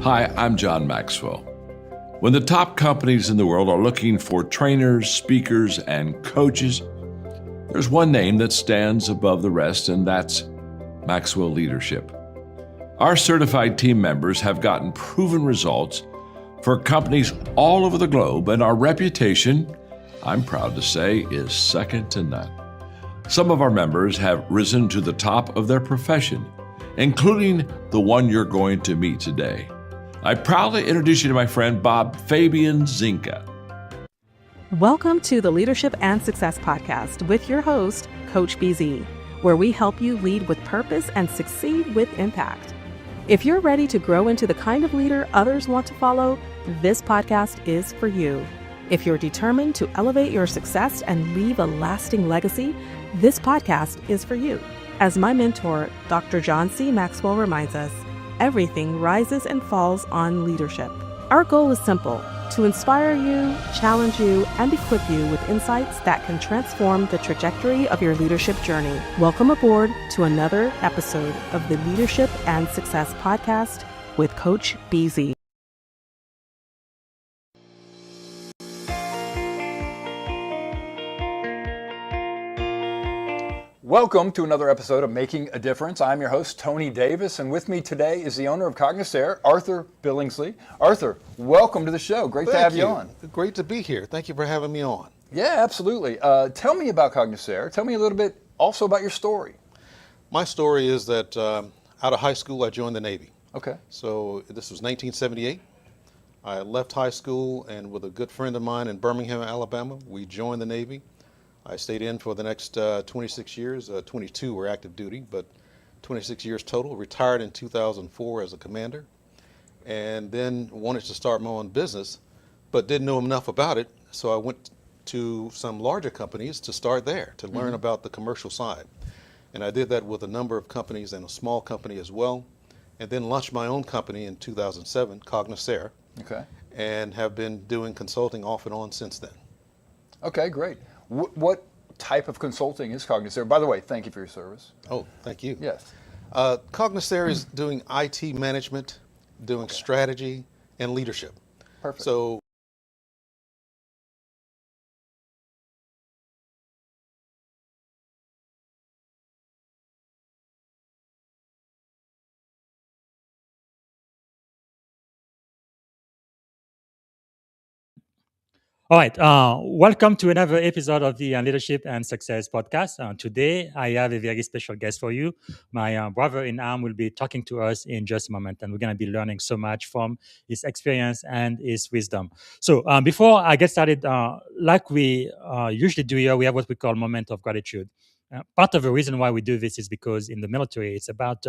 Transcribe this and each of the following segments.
Hi, I'm John Maxwell. When the top companies in the world are looking for trainers, speakers, and coaches, there's one name that stands above the rest, and that's Maxwell Leadership. Our certified team members have gotten proven results for companies all over the globe, and our reputation, I'm proud to say, is second to none. Some of our members have risen to the top of their profession, including the one you're going to meet today. I proudly introduce you to my friend Bob Fabian Zinka. Welcome to the Leadership and Success Podcast with your host, Coach BZ, where we help you lead with purpose and succeed with impact. If you're ready to grow into the kind of leader others want to follow, this podcast is for you. If you're determined to elevate your success and leave a lasting legacy, this podcast is for you. As my mentor, Dr. John C. Maxwell reminds us, everything rises and falls on leadership. Our goal is simple: to inspire you, challenge you, and equip you with insights that can transform the trajectory of your leadership journey. Welcome aboard to another episode of the Leadership and Success Podcast with Coach BZ. Welcome to another episode of Making a Difference. I'm your host, Tony Davis, and with me today is the owner of COGNOSCERE, Arthur Billingsley. Arthur, welcome to the show. Great to have you on. Great to be here. Thank you for having me on. Yeah, absolutely. Tell me about COGNOSCERE. Tell me a little bit also about your story. My story is that out of high school, I joined the Navy. Okay. So this was 1978. I left high school, and with a good friend of mine in Birmingham, Alabama, we joined the Navy. I stayed in for the next 26 years. 22 were active duty, but 26 years total. Retired in 2004 as a commander, and then wanted to start my own business, but didn't know enough about it. So I went to some larger companies to start there, to learn about the commercial side. And I did that with a number of companies and a small company as well, and then launched my own company in 2007, COGNOSCERE, Okay. and have been doing consulting off and on since then. Okay, great. What type of consulting is COGNOSCERE? By the way, thank you for your service. Oh, thank you. Yes. COGNOSCERE is doing IT management, doing strategy, and leadership. Perfect. So All right. Welcome to another episode of the Leadership and Success Podcast. Today, I have a very special guest for you. My brother in arm will be talking to us in just a moment, and we're going to be learning so much from his experience and his wisdom. So before I get started, like we usually do here, we have what we call moment of gratitude. Part of the reason why we do this is because in the military, it's about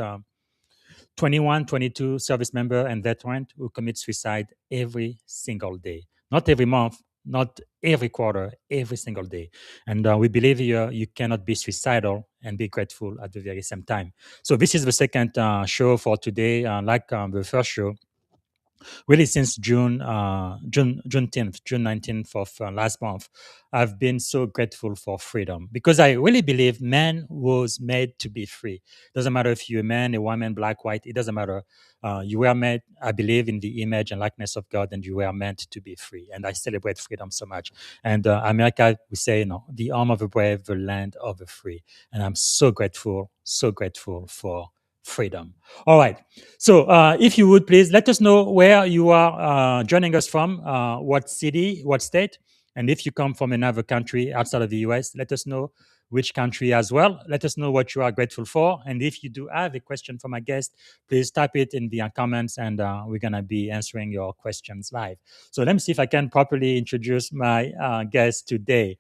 21, 22 service member and veteran who commit suicide every single day. Not every month, not every quarter, every single day. And we believe you cannot be suicidal and be grateful at the very same time. So this is the second show for today. Like the first show, really since June 10th, June 19th of last month, I've been so grateful for freedom because I really believe man was made to be free. Doesn't matter if you're a man, a woman, black, white, it doesn't matter. You were made, I believe, in the image and likeness of God, and you were meant to be free. And I celebrate freedom so much. And America, we say, the home of the brave, the land of the free. And I'm so grateful for freedom. All right. So if you would please let us know where you are joining us from, what city, what state. And if you come from another country outside of the US, let us know which country as well. Let us know what you are grateful for. And if you do have a question for my guest, please type it in the comments, and we're going to be answering your questions live. So let me see if I can properly introduce my guest today.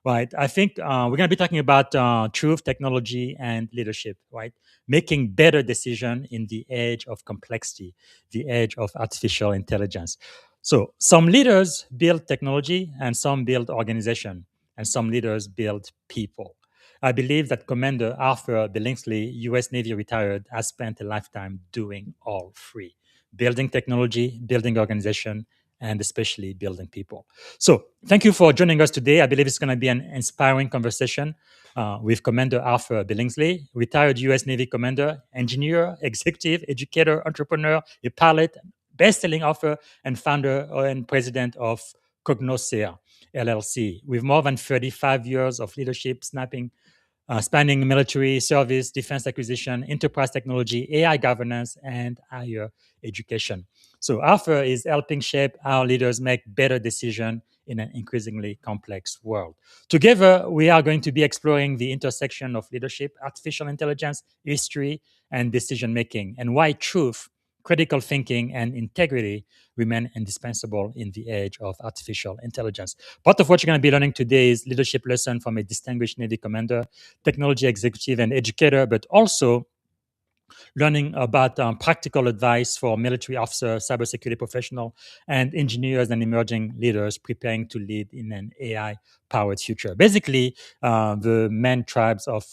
Right. I think we're going to be talking about truth, technology, and leadership, right? Making better decisions in the age of complexity, the age of artificial intelligence. So some leaders build technology and some build organization, and some leaders build people. I believe that Commander Arthur Billingsley, U.S. Navy retired, has spent a lifetime doing all three: building technology, building organization, and especially building people. So thank you for joining us today. I believe it's going to be an inspiring conversation with Commander Arthur Billingsley, retired U.S. Navy commander, engineer, executive, educator, entrepreneur, a pilot, best-selling author and founder and president of COGNOSCERE, LLC, with more than 35 years of leadership spanning military service, defense acquisition, enterprise technology, AI governance, and higher education. So Arthur is helping shape how leaders make better decisions in an increasingly complex world. Together, we are going to be exploring the intersection of leadership, artificial intelligence, history, and decision making, and why truth, critical thinking, and integrity remain indispensable in the age of artificial intelligence. Part of what you're going to be learning today is leadership lesson from a distinguished Navy commander, technology executive, and educator, but also learning about practical advice for military officers, cybersecurity professionals, and engineers and emerging leaders preparing to lead in an AI-powered future. Basically, the main tribes of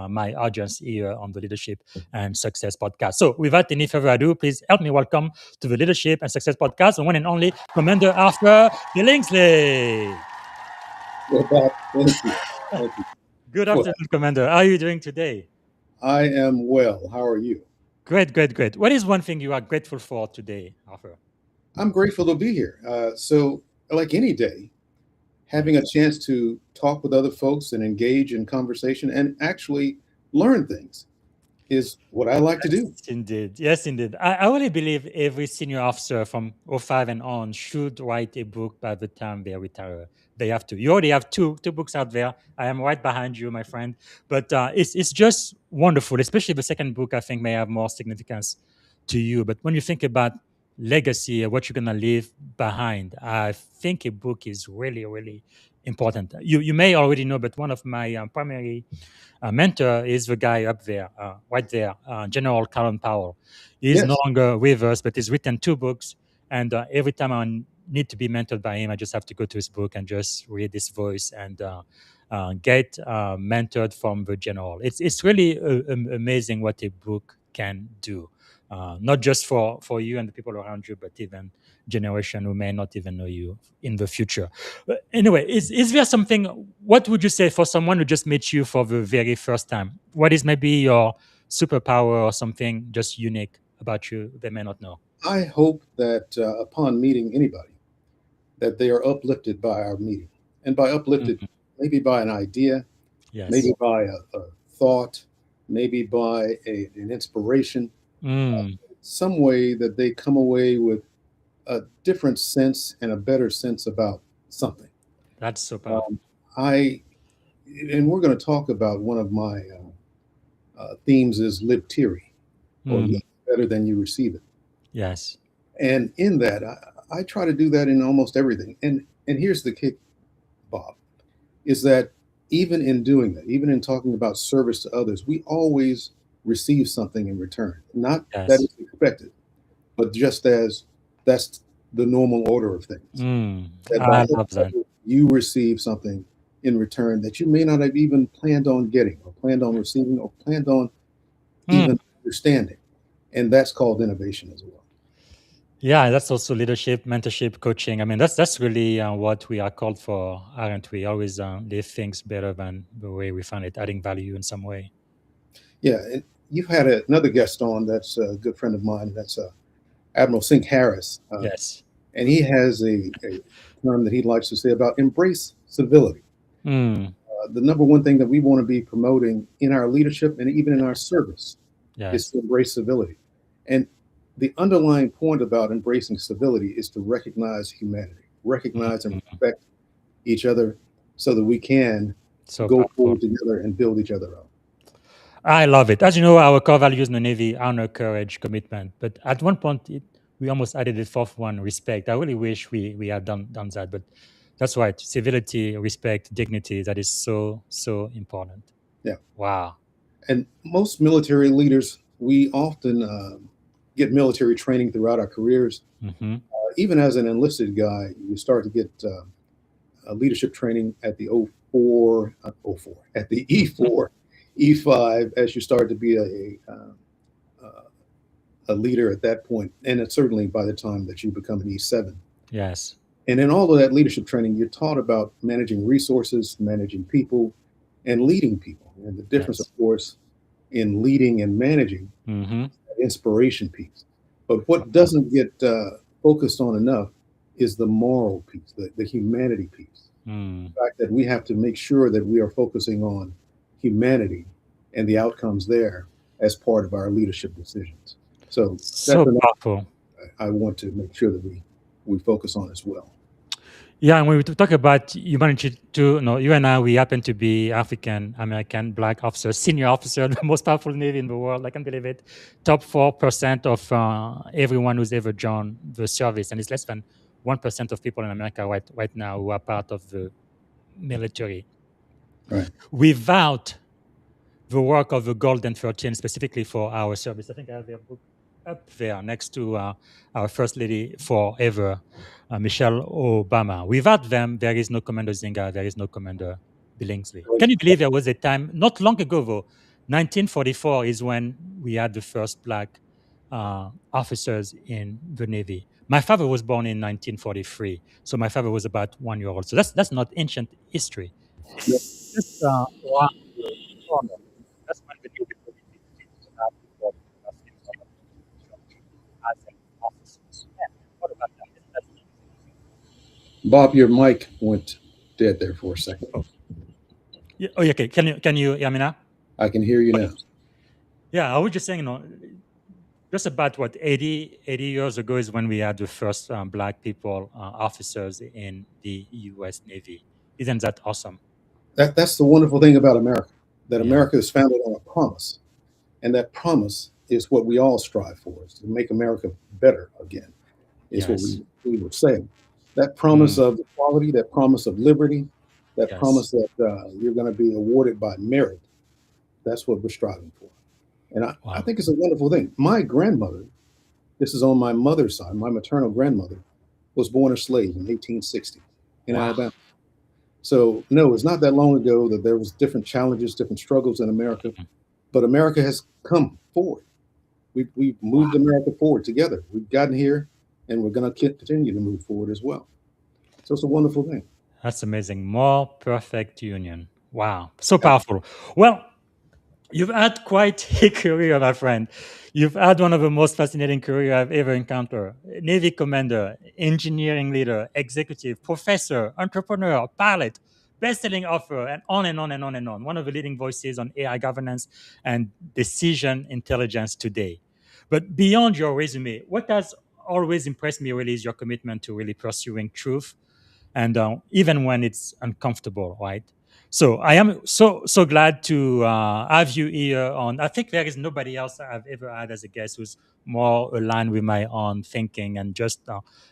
my audience here on the Leadership and Success podcast. So without any further ado, please help me welcome to the Leadership and Success podcast the one and only Commander Arthur Billingsley. Well, Bob, thank you. Thank you. Good afternoon, Commander. How are you doing today? I am well. How are you? Great, great, great. What is one thing you are grateful for today, Arthur? I'm grateful to be here. So, like any day, having a chance to talk with other folks and engage in conversation and actually learn things is what I like to do. Yes, indeed. Yes, indeed. I really believe every senior officer from 05 and on should write a book by the time they retire. They have to. You already have two books out there. I am right behind you, my friend. But it's just wonderful, especially the second book, I think, may have more significance to you. But when you think about legacy, what you're going to leave behind, I think a book is really, really important. You may already know, but one of my primary mentor is the guy up there, right there, General Colin Powell. He's Yes. no longer with us, but he's written 2 books. And every time I need to be mentored by him, I just have to go to his book and just read his voice and get mentored from the general. It's really amazing what a book can do. Not just for you and the people around you, but even generation who may not even know you in the future. But anyway, is there something, what would you say for someone who just met you for the very first time? What is maybe your superpower or something just unique about you they may not know? I hope that upon meeting anybody, that they are uplifted by our meeting. And by uplifted, maybe by an idea, Yes. maybe by a thought, maybe by an inspiration, some way that they come away with a different sense and a better sense about something. That's so powerful. And we're going to talk about one of my themes is live theory, or live better than you receive it. Yes. And in that, I try to do that in almost everything. And here's the kick, Bob, is that even in doing that, even in talking about service to others, we always receive something in return. Not Yes. that it's expected, but just as that's the normal order of things. That by I helping love that. others, you receive something in return that you may not have even planned on getting, or planned on receiving, or planned on even understanding. And that's called innovation as well. Yeah, that's also leadership, mentorship, coaching. I mean, that's really what we are called for, aren't we? Always live things better than the way we found it, adding value in some way. Yeah, and you've had another guest on that's a good friend of mine. That's Admiral Sink Harris. Yes. And he has a term that he likes to say about embrace civility. The number one thing that we want to be promoting in our leadership and even in our service is to embrace civility. And the underlying point about embracing civility is to recognize humanity, recognize and respect each other so that we can go forward together and build each other up. I love it. As you know, our core values in the Navy: honor, courage, commitment. But at one point, we almost added the 4th one, respect. I really wish we had done that. But that's right. Civility, respect, dignity. That is so, so important. Yeah. Wow. And most military leaders, we often get military training throughout our careers. Even as an enlisted guy, you start to get leadership training at the at the E4, E5, as you start to be a leader at that point. And it's certainly by the time that you become an E7. Yes. And in all of that leadership training, you're taught about managing resources, managing people, and leading people. And the difference, of course, in leading and managing, inspiration piece. But what doesn't get focused on enough is the moral piece, the humanity piece. The fact that we have to make sure that we are focusing on humanity and the outcomes there as part of our leadership decisions. So So that's powerful. I want to make sure that we focus on as well. Yeah, and when we talk about humanity too, you and I, we happen to be African American Black officers, senior officer, the most powerful Navy in the world. I can't believe it. Top 4% of everyone who's ever joined the service, and it's less than 1% of people in America right now who are part of the military. Right. Without the work of the Golden 13, specifically for our service, I think I have their book up there next to our First Lady forever, Michelle Obama. Without them, there is no Commander Zinga, there is no Commander Billingsley. Can you believe there was a time, not long ago though, 1944 is when we had the first Black officers in the Navy. My father was born in 1943, so my father was about 1 year old. So that's not ancient history. It's just around the corner. That's when the Navy begins to have people as officers. Yeah, what about that? Bob, your mic went dead there for a second. Yeah, oh, okay. Can you hear me now? I can hear you now. Yeah, I was just saying, just about 80 years ago is when we had the first Black people officers in the U.S. Navy. Isn't that awesome? That's the wonderful thing about America, that America is founded on a promise. And that promise is what we all strive for, is to make America better again, is what we would say. That promise of equality, that promise of liberty, that promise that you're going to be awarded by merit, that's what we're striving for. And I think it's a wonderful thing. My grandmother, this is on my mother's side, my maternal grandmother, was born a slave in 1860 in Alabama. So no, it's not that long ago that there was different challenges, different struggles in America, but America has come forward. We've moved America forward together. We've gotten here, and we're going to continue to move forward as well. So it's a wonderful thing. That's amazing. More perfect union. Wow. So powerful. Well, you've had quite a career, my friend. You've had one of the most fascinating careers I've ever encountered. Navy commander, engineering leader, executive, professor, entrepreneur, pilot, best-selling author, and on and on and on and on. One of the leading voices on AI governance and decision intelligence today. But beyond your resume, what has always impressed me really is your commitment to really pursuing truth, and even when it's uncomfortable, right? So I am so glad to have you here on. I think there is nobody else I've ever had as a guest who's more aligned with my own thinking and just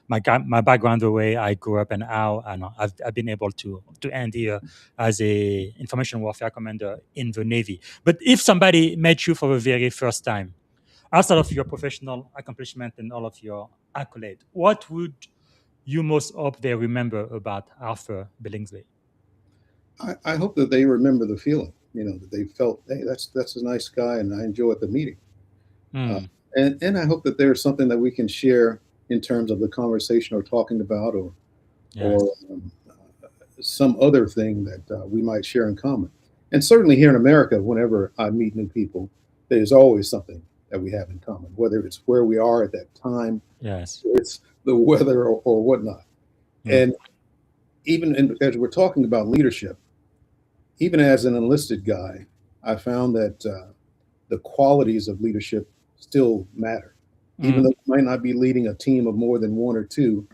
my background, the way I grew up, and how I've been able to end here as a information warfare commander in the Navy. But if somebody met you for the very first time, outside of your professional accomplishment and all of your accolades, what would you most hope they remember about Arthur Billingsley? I hope that they remember the feeling, that they felt, hey, that's a nice guy, and I enjoyed the meeting. And I hope that there's something that we can share in terms of the conversation or talking about, or some other thing that we might share in common. And certainly here in America, whenever I meet new people, there's always something that we have in common, whether it's where we are at that time, it's the weather or whatnot. And even as we're talking about leadership, even as an enlisted guy, I found that the qualities of leadership still matter. Even though you might not be leading a team of more than one or two,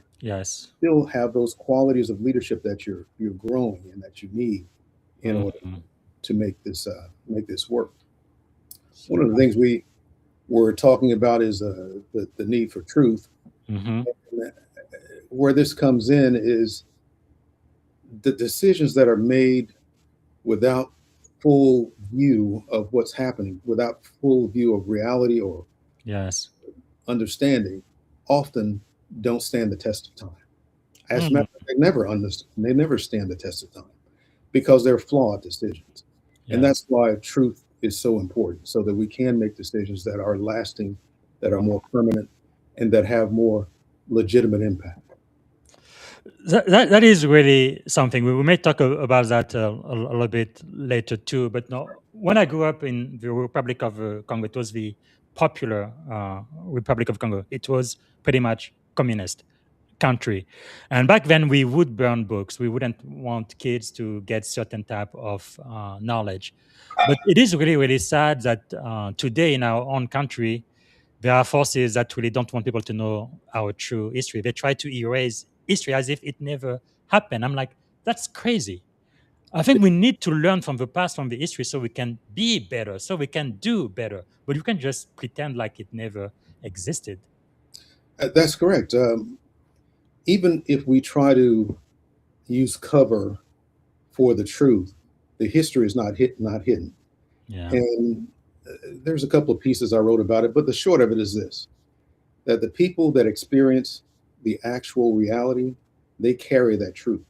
still have those qualities of leadership that you're growing and that you need in order to make this work. One of the things we were talking about is the need for truth. And where this comes in is the decisions that are made without full view of what's happening, without full view of reality or understanding, often don't stand the test of time. As a matter of fact, they never stand the test of time because they're flawed decisions. And that's why truth is so important, so that we can make decisions that are lasting, that are more permanent, and that have more legitimate impact. That is really something. We may talk about that a little bit later too. But no, when I grew up in the Republic of Congo, it was the popular Republic of Congo. It was pretty much communist country. And back then, we would burn books. We wouldn't want kids to get certain type of knowledge. But it is really, really sad that today in our own country, there are forces that really don't want people to know our true history. They try to erase history as if it never happened. I'm like, that's crazy. I think we need to learn from the past, from the history, so we can be better, so we can do better. But you can just pretend like it never existed. That's correct. Even if we try to use cover for the truth, the history is not hidden. Yeah. And there's a couple of pieces I wrote about it, but the short of it is this: that the people that experience the actual reality, they carry that truth.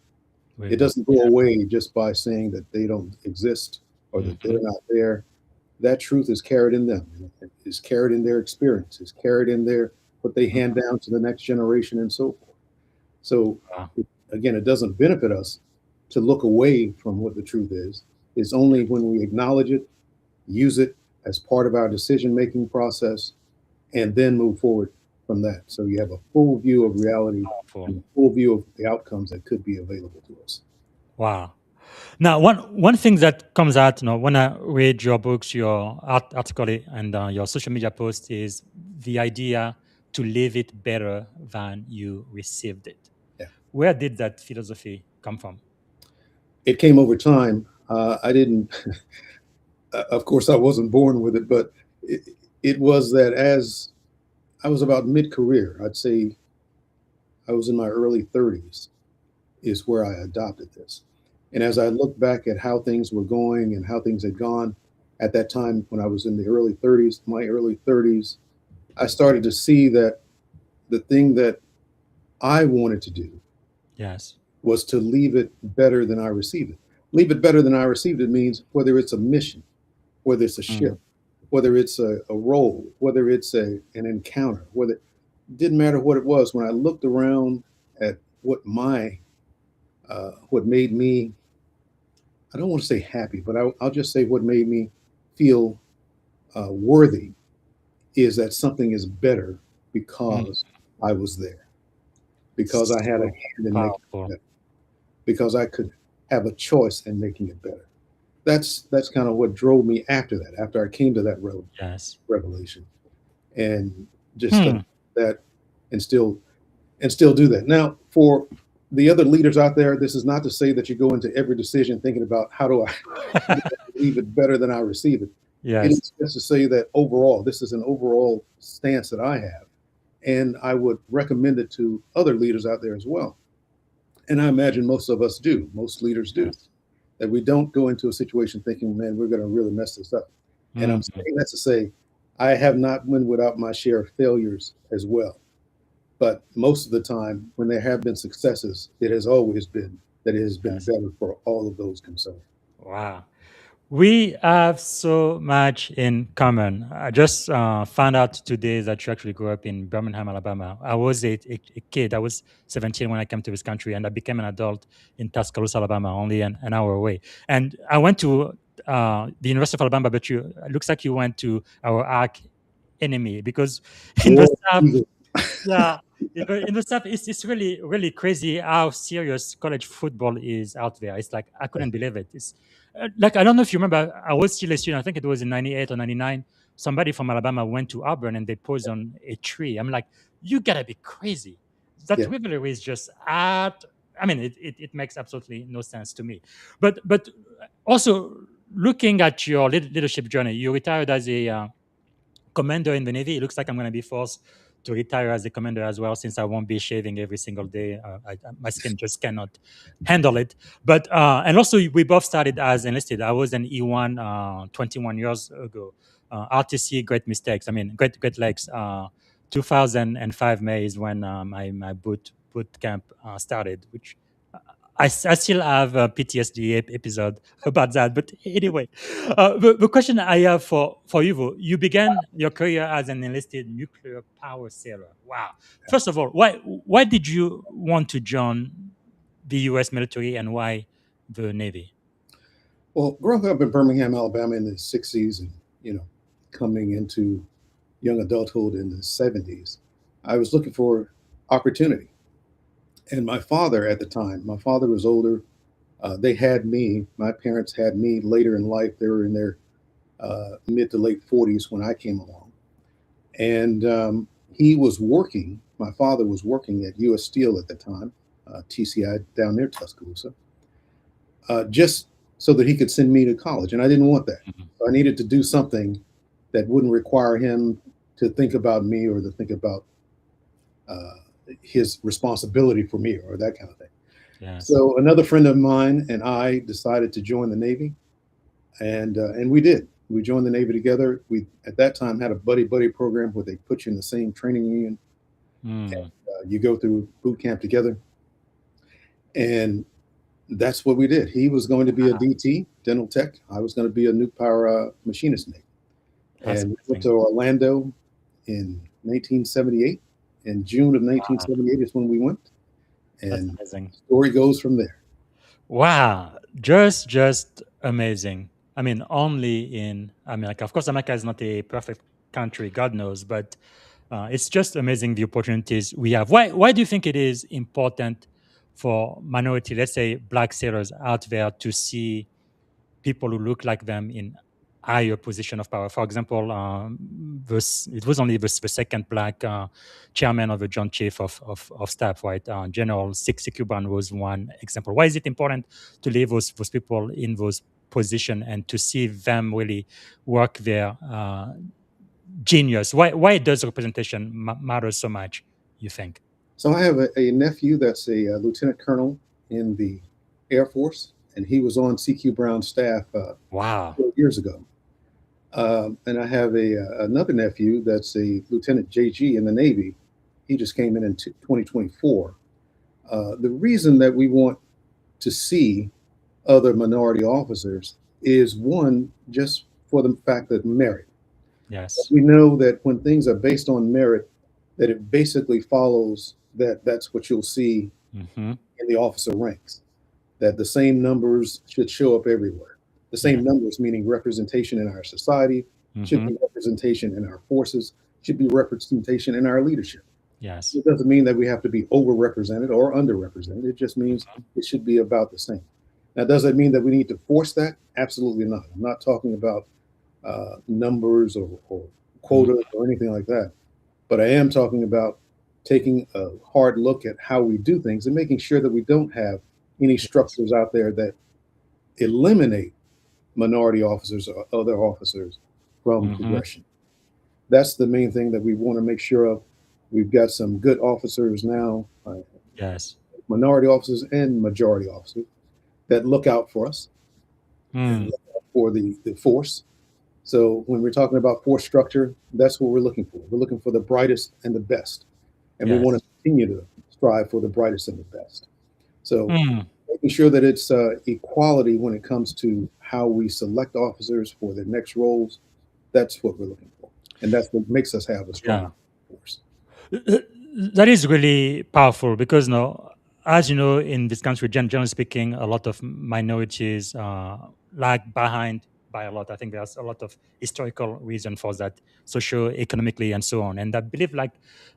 It doesn't go away just by saying that they don't exist or that they're not there. That truth is carried in them, is carried in their experience, is carried in their what they hand down to the next generation and so forth. So again, it doesn't benefit us to look away from what the truth is. It's only when we acknowledge it, use it as part of our decision-making process, and then move forward from that. So you have a full view of reality and a full view of the outcomes that could be available to us. Wow. Now, one thing that comes out, when I read your books, your article, and your social media post is the idea to leave it better than you received it. Yeah. Where did that philosophy come from? It came over time. I didn't, of course, I wasn't born with it, but it was that as I was about mid-career, I'd say I was in my early 30s, is where I adopted this. And as I look back at how things were going and how things had gone at that time when I was in my early 30s, I started to see that the thing that I wanted to do was to leave it better than I received it. Leave it better than I received it means whether it's a mission, whether it's a ship, whether it's a role, whether it's an encounter, whether it didn't matter what it was. When I looked around at what made me, I don't want to say happy, but I'll just say what made me feel worthy is that something is better because I was there, because I had a hand in making it better, because I could have a choice in making it better. That's kind of what drove me after that, after I came to that revelation, and just that and still do that. Now, for the other leaders out there, this is not to say that you go into every decision thinking about how do I leave it better than I receive it. It is just to say that overall, this is an overall stance that I have, and I would recommend it to other leaders out there as well. And I imagine most of us do, most leaders do, that we don't go into a situation thinking, man, we're going to really mess this up. And I'm saying that to say, I have not been without my share of failures as well. But most of the time, when there have been successes, it has always been that it has been better for all of those concerned. Wow. We have so much in common. I just found out today that you actually grew up in Birmingham, Alabama. I was a kid. I was 17 when I came to this country, and I became an adult in Tuscaloosa, Alabama, only an hour away. And I went to the University of Alabama, but it looks like you went to our arch enemy, because in the South, in the South, it's really, really crazy how serious college football is out there. It's like, I couldn't believe it. It's like, I don't know if you remember, I was still a student. I think it was in 98 or 99. Somebody from Alabama went to Auburn and they posed on a tree. I'm like, you gotta be crazy. That rivalry is just it makes absolutely no sense to me. But also, looking at your leadership journey, you retired as a commander in the Navy. It looks like I'm going to be forced to retire as a commander as well, since I won't be shaving every single day. My skin just cannot handle it. But and also, we both started as enlisted. I was an E1 21 years ago. RTC, great mistakes. Great legs. 2005 May is when my boot camp started, which I still have a PTSD episode about that. But anyway, the question I have for you, though, you began your career as an enlisted nuclear power sailor. Wow. First of all, why did you want to join the U.S. military, and why the Navy? Well, growing up in Birmingham, Alabama in the 60s, and coming into young adulthood in the 70s, I was looking for opportunity. And my father at the time, my father was older. They had me, my parents had me later in life. They were in their mid to late 40s when I came along. And he was working, my father was working at US Steel at the time, TCI down near Tuscaloosa, just so that he could send me to college. And I didn't want that. So I needed to do something that wouldn't require him to think about me or to think about his responsibility for me or that kind of thing. Yes. So another friend of mine and I decided to join the Navy, and we did. We joined the Navy together. We at that time had a buddy program where they put you in the same training union. And, you go through boot camp together, and that's what we did. He was going to be a DT, dental tech. I was going to be a nuke power machinist mate. And we went to Orlando in 1978. In June of 1978 is when we went. And the story goes from there. Wow, just amazing. I mean, only in America. Of course, America is not a perfect country, God knows, but it's just amazing the opportunities we have. Why do you think it is important for minority, let's say Black sailors out there, to see people who look like them in higher position of power? For example, it was only the second Black chairman of the Joint Chief of Staff, right? General C.Q. Brown was one example. Why is it important to leave those people in those positions and to see them really work their genius? Why does representation matter so much, you think? So I have a nephew that's a lieutenant colonel in the Air Force, and he was on C.Q. Brown's staff 4 years ago. And I have another nephew that's a Lieutenant JG in the Navy. He just came in 2024. The reason that we want to see other minority officers is, one, just for the fact that merit. Yes. We know that when things are based on merit, that it basically follows that that's what you'll see in the officer ranks, that the same numbers should show up everywhere. The same numbers, meaning representation in our society, should be representation in our forces, should be representation in our leadership. Yes. It doesn't mean that we have to be overrepresented or underrepresented. It just means it should be about the same. Now, does that mean that we need to force that? Absolutely not. I'm not talking about numbers or quotas or anything like that. But I am talking about taking a hard look at how we do things and making sure that we don't have any structures out there that eliminate minority officers or other officers from progression. That's the main thing that we want to make sure of. We've got some good officers now, yes, minority officers and majority officers that look out for us and look out for the force. So when we're talking about force structure, that's what we're looking for. We're looking for the brightest and the best. And we want to continue to strive for the brightest and the best. So making sure that it's equality when it comes to how we select officers for their next roles, that's what we're looking for. And that's what makes us have a strong force. That is really powerful because, as you know, in this country, generally speaking, a lot of minorities lag behind by a lot. I think there's a lot of historical reason for that, socio-economically and so on. And I believe like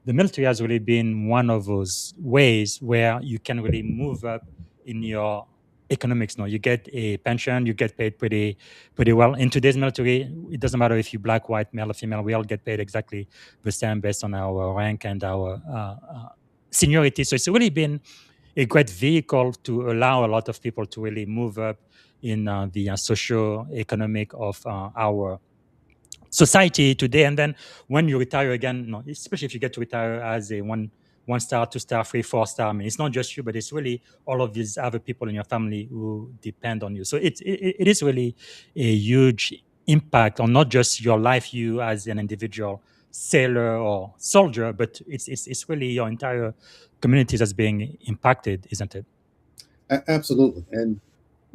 the military has really been one of those ways where you can really move up in your economics. You get a pension, you get paid pretty well. In today's military, it doesn't matter if you're black, white, male or female, we all get paid exactly the same based on our rank and our seniority. So it's really been a great vehicle to allow a lot of people to really move up in the socio-economic of our society today. And then when you retire again, especially if you get to retire as a one star, 2 star, 3, 4 star, I mean, it's not just you, but it's really all of these other people in your family who depend on you. So it is really a huge impact on not just your life, you as an individual sailor or soldier, but it's really your entire community that's being impacted, isn't it? Absolutely. And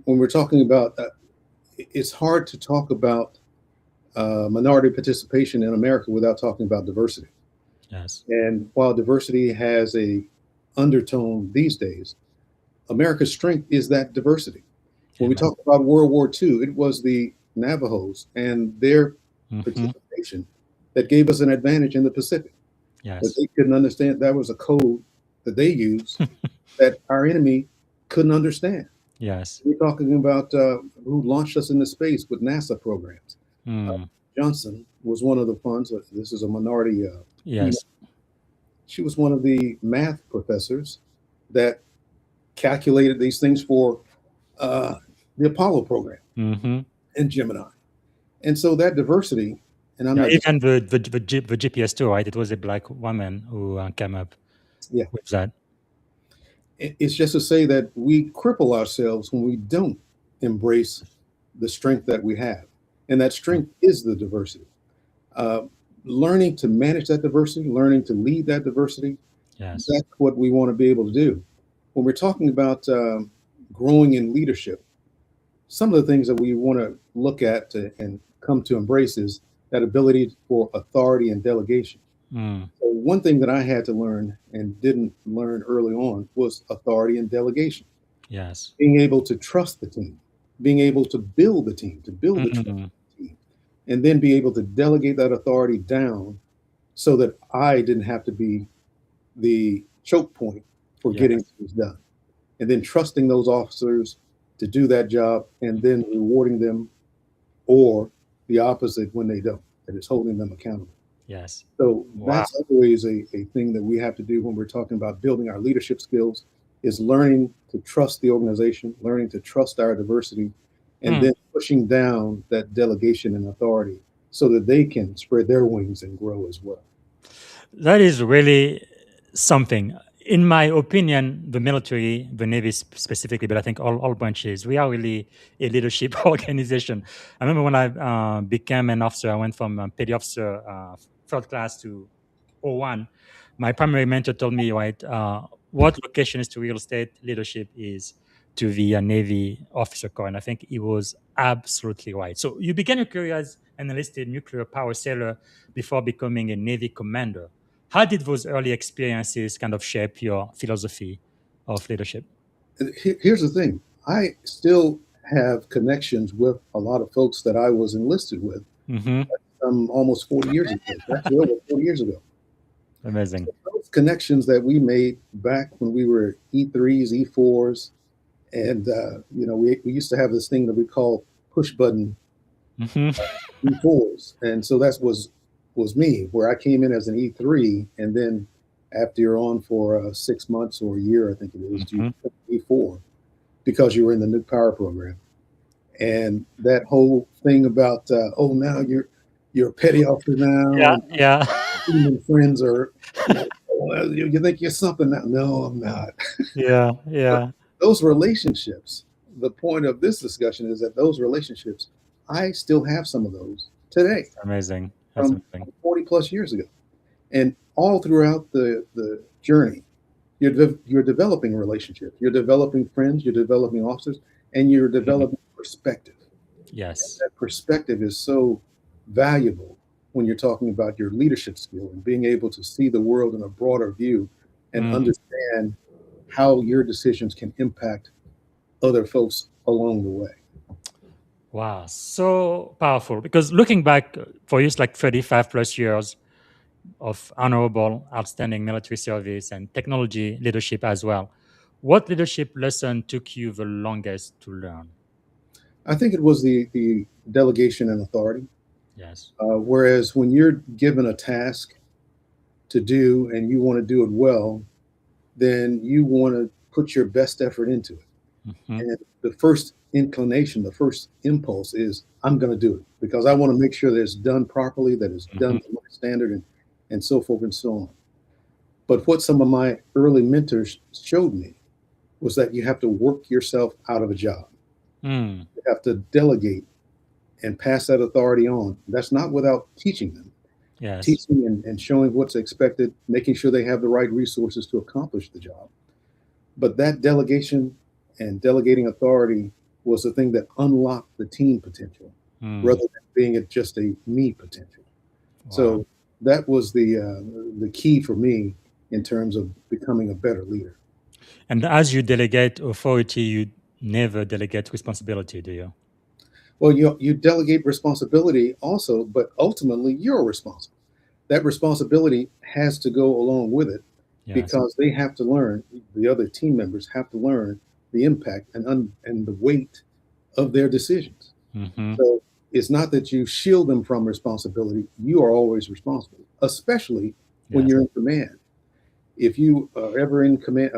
when we're talking about it's hard to talk about minority participation in America without talking about diversity. Yes. And while diversity has a undertone these days, America's strength is that diversity. When we talk about World War II, it was the Navajos and their participation that gave us an advantage in the Pacific. That Yes. they couldn't understand. That was a code that they used that our enemy couldn't understand. Yes. We're talking about who launched us into space with NASA programs. Mm. Johnson was one of the funds. This is a minority. Yes. She was one of the math professors that calculated these things for the Apollo program Mm-hmm. and Gemini. And so that diversity, and I'm Yeah, not even the GPS too, right? It was a black woman who came up Yeah. with that. It's just to say that we cripple ourselves when we don't embrace the strength that we have. And that strength is the diversity. Learning to manage that diversity, learning to lead that diversity, Yes. that's what we want to be able to do. When we're talking about growing in leadership, some of the things that we want to look at and come to embrace is that ability for authority and delegation. Mm. So one thing that I had to learn and didn't learn early on was authority and delegation. Yes. Being able to trust the team, being able to build the team, to build the Mm-hmm. team, and then be able to delegate that authority down so that I didn't have to be the choke point for Yes. getting things done. And then trusting those officers to do that job and then rewarding them, or the opposite when they don't, that is holding them accountable. Yes. So Wow. that's always a thing that we have to do when we're talking about building our leadership skills, is learning to trust the organization, learning to trust our diversity, and then pushing down that delegation and authority so that they can spread their wings and grow as well. That is really something. In my opinion, the military, the Navy specifically, but I think all branches, we are really a leadership organization. I remember when I became an officer, I went from petty officer, third class to O1. My primary mentor told me, right, what location is to real estate leadership is to the Navy officer corps. And I think he was absolutely right. So you began your career as an enlisted nuclear power sailor before becoming a Navy commander. How did those early experiences kind of shape your philosophy of leadership? Here's the thing. I still have connections with a lot of folks that I was enlisted with Mm-hmm. almost 40 years ago. Actually, over 40 years ago. Amazing. So those connections that we made back when we were E3s, E4s, and we used to have this thing that we call push button E4s, and so that was me, where I came in as an E3, and then after you're on for 6 months or a year, I think it is, you E4 because you were in the nuke power program, and that whole thing about now you're a petty officer now, Yeah. and friends are. You think you're something now? No, I'm not. Yeah. Those relationships, the point of this discussion is that those relationships, I still have some of those today. Amazing. That's from amazing. 40 plus years ago. And all throughout the journey, you're developing relationships, you're developing friends, you're developing officers, and you're developing perspective. Yes. And that perspective is so valuable when you're talking about your leadership skill and being able to see the world in a broader view and understand how your decisions can impact other folks along the way. Wow, so powerful. Because looking back for you, it's like 35 plus years of honorable, outstanding military service and technology leadership as well. What leadership lesson took you the longest to learn? I think it was the delegation and authority. Yes. Whereas when you're given a task to do and you want to do it well, then you want to put your best effort into it. And the first inclination, the first impulse is, I'm going to do it because I want to make sure that it's done properly, that it's done to my standard, and so forth and so on. But what some of my early mentors showed me was that you have to work yourself out of a job. You have to delegate and pass that authority on. That's not without teaching them. Yes. Teaching and showing what's expected, making sure they have the right resources to accomplish the job. But that delegation and delegating authority was the thing that unlocked the team potential rather than being just a me potential. Wow. So that was the key for me in terms of becoming a better leader. And as you delegate authority, you never delegate responsibility, do you? Well, you delegate responsibility also, but ultimately you're responsible. that responsibility has to go along with it Yes. because they have to learn, the other team members have to learn the impact and the weight of their decisions. Mm-hmm. So it's not that you shield them from responsibility. You are always responsible, especially when Yes. you're in command. If you are ever in command,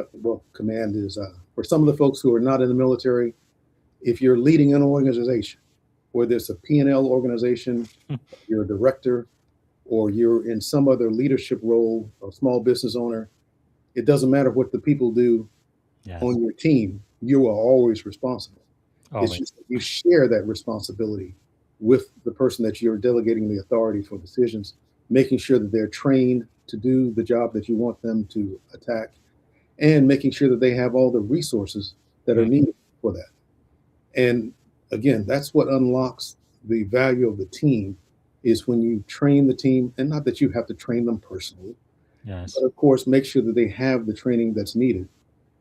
command is for some of the folks who are not in the military, if you're leading an organization, whether it's a P&L organization, you're a director, or you're in some other leadership role, a small business owner, it doesn't matter what the people do Yes. on your team, you are always responsible. Always. It's just that you share that responsibility with the person that you're delegating the authority for decisions, making sure that they're trained to do the job that you want them to attack, and making sure that they have all the resources that are needed for that. And again, that's what unlocks the value of the team, is when you train the team, and not that you have to train them personally, Yes. but of course, make sure that they have the training that's needed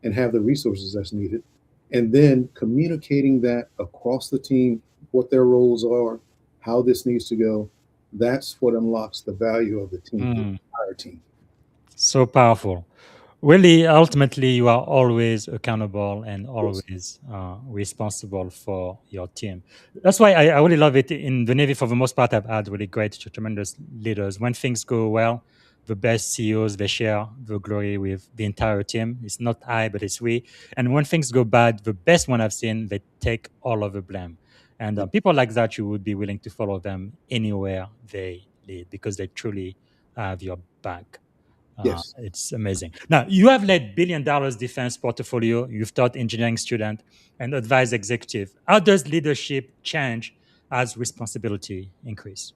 and have the resources that's needed. And then communicating that across the team, what their roles are, how this needs to go. That's what unlocks the value of the team, the entire team. So powerful. Really, ultimately, you are always accountable and always responsible for your team. That's why I really love it. In the Navy, for the most part, I've had really great, tremendous leaders. When things go well, the best CEOs, they share the glory with the entire team. It's not I, but it's we. And when things go bad, the best one I've seen, they take all of the blame. And people like that, you would be willing to follow them anywhere they lead because they truly have your back. Yes. It's amazing. Now, you have led $1 billion defense portfolio. You've taught engineering student and advised executive. How does leadership change as responsibility increase?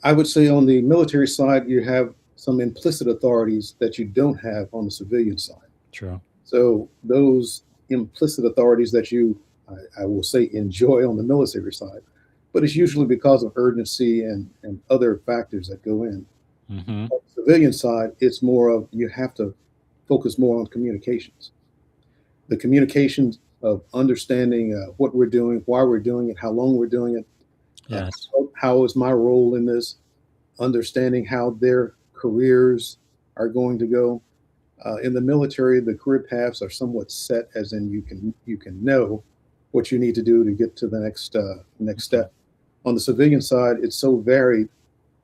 I would say on the military side, you have some implicit authorities that you don't have on the civilian side. True. So those implicit authorities that you, I will say, enjoy on the military side, but it's usually because of urgency and other factors that go in. Mm-hmm. On the civilian side, it's more of, you have to focus more on communications. The communications of understanding what we're doing, why we're doing it, how long we're doing it. Yes. How is my role in this? Understanding how their careers are going to go. In the military, the career paths are somewhat set, as in you can know what you need to do to get to the next step. On the civilian side, it's so varied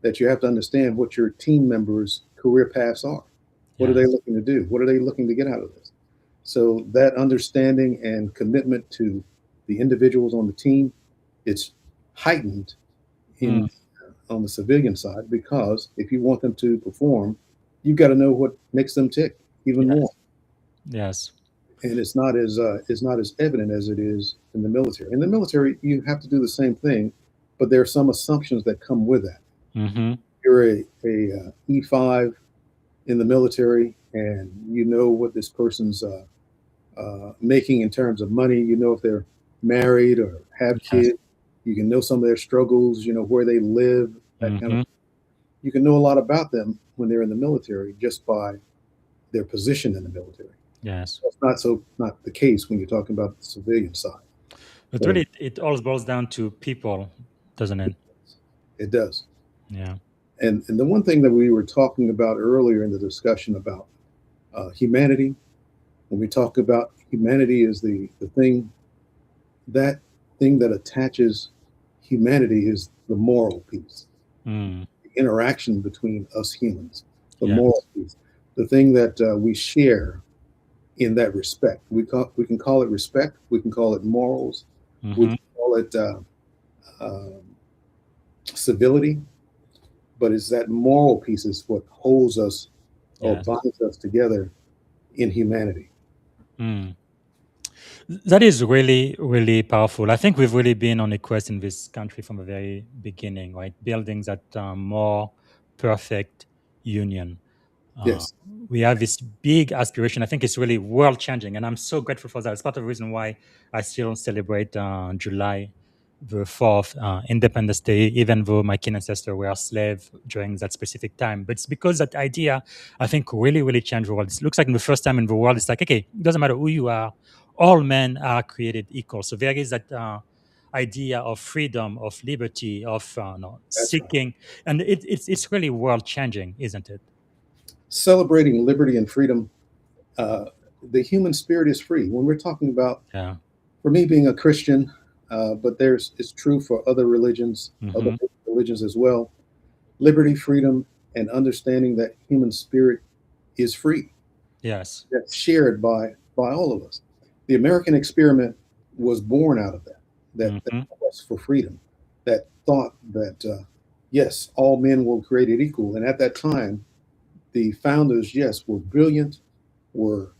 that you have to understand what your team members' career paths are. What are they looking to do? What are they looking to get out of this? So that understanding and commitment to the individuals on the team, it's heightened on the civilian side, because if you want them to perform, you've got to know what makes them tick even more. Yes. And it's not as evident as it is in the military. In the military, you have to do the same thing, but there are some assumptions that come with that. Mm-hmm. You're a E5 in the military, and you know what this person's making in terms of money. You know if they're married or have kids. You can know some of their struggles. You know where they live. That kind of. You can know a lot about them when they're in the military just by their position in the military. Yes. That's not the case when you're talking about the civilian side. But really, it all boils down to people, doesn't it? It does. Yeah. And the one thing that we were talking about earlier in the discussion about humanity, when we talk about humanity, is the thing that attaches humanity is the moral piece, the interaction between us humans, the moral piece, the thing that we share in that respect. We can call it respect. We can call it morals. We can call it civility. But it's that moral piece is what holds us or binds us together in humanity. That is really, really powerful. I think we've really been on a quest in this country from the very beginning, right? Building that more perfect union. Yes. We have this big aspiration. I think it's really world changing, and I'm so grateful for that. It's part of the reason why I still celebrate July the 4th, Independence Day, even though my kin ancestors were slaves during that specific time. But it's because that idea, I think, really, really changed the world. It looks like in the first time in the world, it's like, okay, it doesn't matter who you are, all men are created equal. So there is that idea of freedom, of liberty, of seeking, and it's really world changing, isn't it? Celebrating liberty and freedom, the human spirit is free. When we're talking about, for me being a Christian, but it's true for other religions, other religions as well. Liberty, freedom, and understanding that human spirit is free. Yes, that's shared by all of us. The American experiment was born out of that quest for freedom, that thought that yes, all men were created equal, and at that time, the founders, yes, were brilliant, were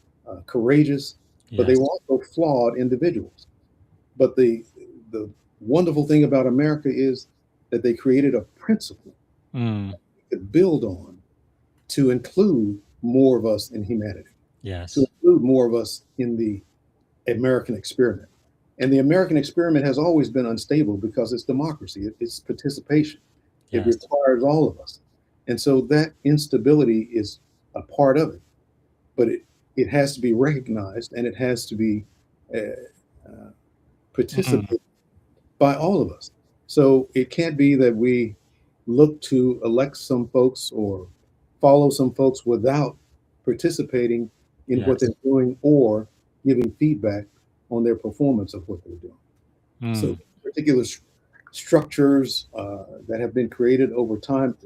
courageous, but they were also flawed individuals. But the wonderful thing about America is that they created a principle that we could build on to include more of us in humanity, to include more of us in the American experiment. And the American experiment has always been unstable because it's democracy, it's participation. It requires all of us. And so that instability is a part of it, but it has to be recognized and it has to be participated by all of us. So it can't be that we look to elect some folks or follow some folks without participating in what they're doing or giving feedback on their performance of what they're doing. So particular structures that have been created over time,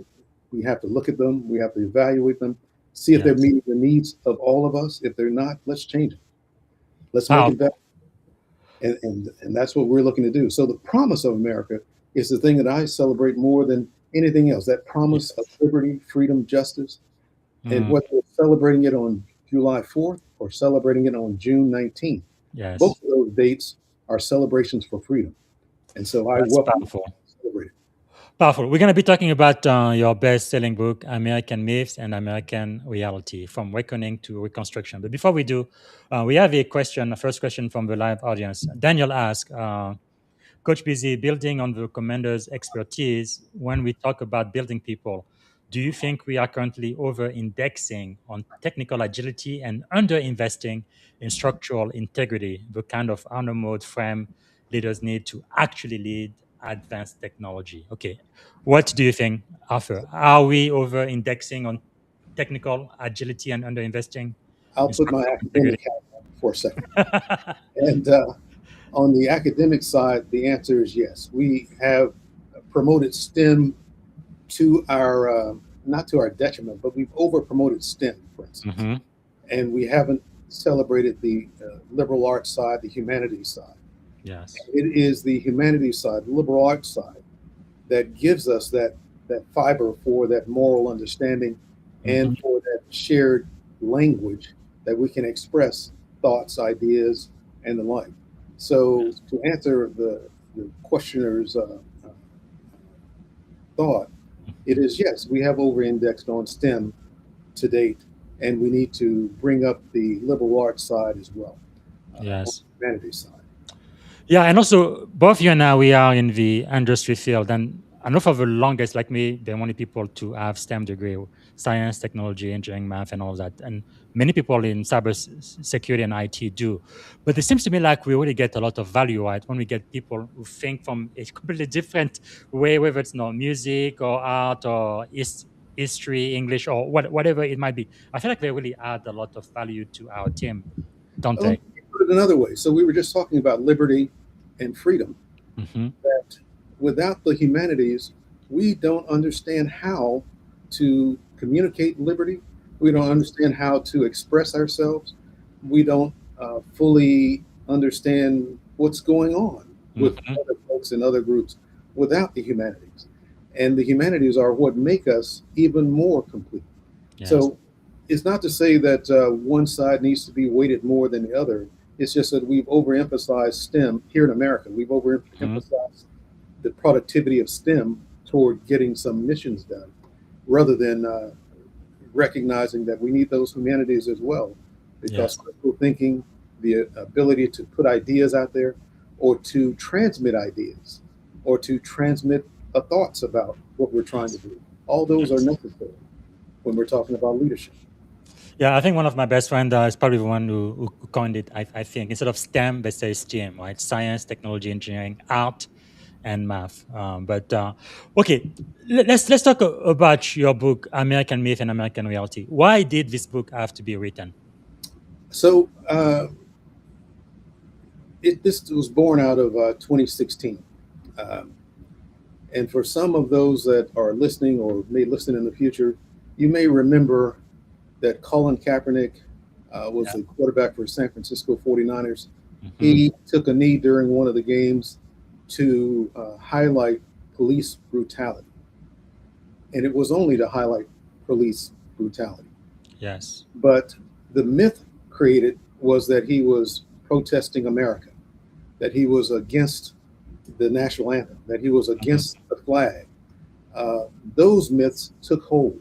we have to look at them, we have to evaluate them, see if they're meeting the needs of all of us. If they're not, let's change it. Let's make it better. And that's what we're looking to do. So the promise of America is the thing that I celebrate more than anything else, that promise of liberty, freedom, justice. And whether we're celebrating it on July 4th or celebrating it on June 19th, both of those dates are celebrations for freedom. And so I welcome to celebrate it. Powerful. We're going to be talking about your best-selling book, American Myths and American Reality, From Reckoning to Reconstruction. But before we do, we have a first question from the live audience. Daniel asked, Coach Busy, building on the commander's expertise, when we talk about building people, do you think we are currently over-indexing on technical agility and under-investing in structural integrity, the kind of honor mode frame leaders need to actually lead advanced technology? Okay. What do you think, Arthur? Are we over-indexing on technical agility and under-investing? I'll put my academic hat on for a second. And on the academic side, the answer is yes. We have promoted STEM to our, not to our detriment, but we've over-promoted STEM, for instance. And we haven't celebrated the liberal arts side, the humanities side. Yes. It is the humanities side, the liberal arts side, that gives us that fiber for that moral understanding and for that shared language that we can express thoughts, ideas, and the like. So to answer the questioner's thought, it is yes, we have over-indexed on STEM to date, and we need to bring up the liberal arts side as well. Yes. On the humanities side. Yeah, and also both you and I, we are in the industry field, and I know for the longest, like me, they wanted people to have STEM degree, science, technology, engineering, math, and all that. And many people in cyber security and IT do. But it seems to me like we really get a lot of value, right, when we get people who think from a completely different way, whether it's music or art or history, English, or whatever it might be. I feel like they really add a lot of value to our team, don't they? Put it another way. So we were just talking about liberty and freedom. That without the humanities, we don't understand how to communicate liberty. We don't understand how to express ourselves. We don't fully understand what's going on with other folks and other groups without the humanities. And the humanities are what make us even more complete. Yes. So it's not to say that one side needs to be weighted more than the other. It's just that we've overemphasized STEM here in America. We've overemphasized the productivity of STEM toward getting some missions done, rather than recognizing that we need those humanities as well, because critical thinking, the ability to put ideas out there, or to transmit ideas, or to transmit thoughts about what we're trying to do, all those are necessary when we're talking about leadership. Yeah, I think one of my best friends is probably the one who coined it. I think instead of STEM, they say STEM, right? Science, technology, engineering, art, and math. Okay, let's talk about your book, American Myth and American Reality. Why did this book have to be written? So this was born out of 2016. Um, and for some of those that are listening or may listen in the future, you may remember that Colin Kaepernick was the quarterback for San Francisco 49ers. Mm-hmm. He took a knee during one of the games to highlight police brutality. And it was only to highlight police brutality. Yes. But the myth created was that he was protesting America, that he was against the national anthem, that he was against the flag. Those myths took hold.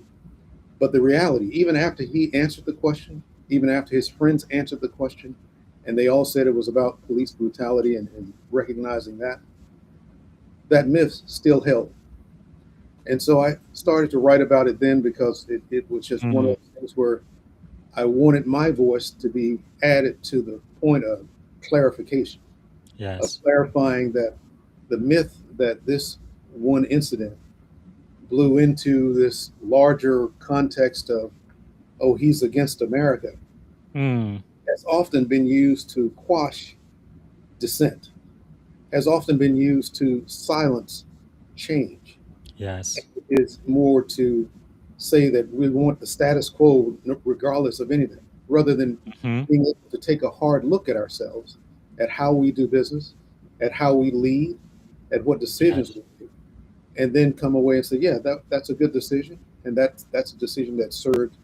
But the reality, even after he answered the question, even after his friends answered the question, and they all said it was about police brutality and recognizing that myth still held. And so I started to write about it then because it was just one of those things where I wanted my voice to be added to the point of clarification, of clarifying that the myth that this one incident blew into this larger context of, oh, he's against America, has often been used to quash dissent, has often been used to silence change. Yes. It is more to say that we want the status quo regardless of anything, rather than being able to take a hard look at ourselves, at how we do business, at how we lead, at what decisions we make, and then come away and say, yeah, that's a good decision, and that's a decision that served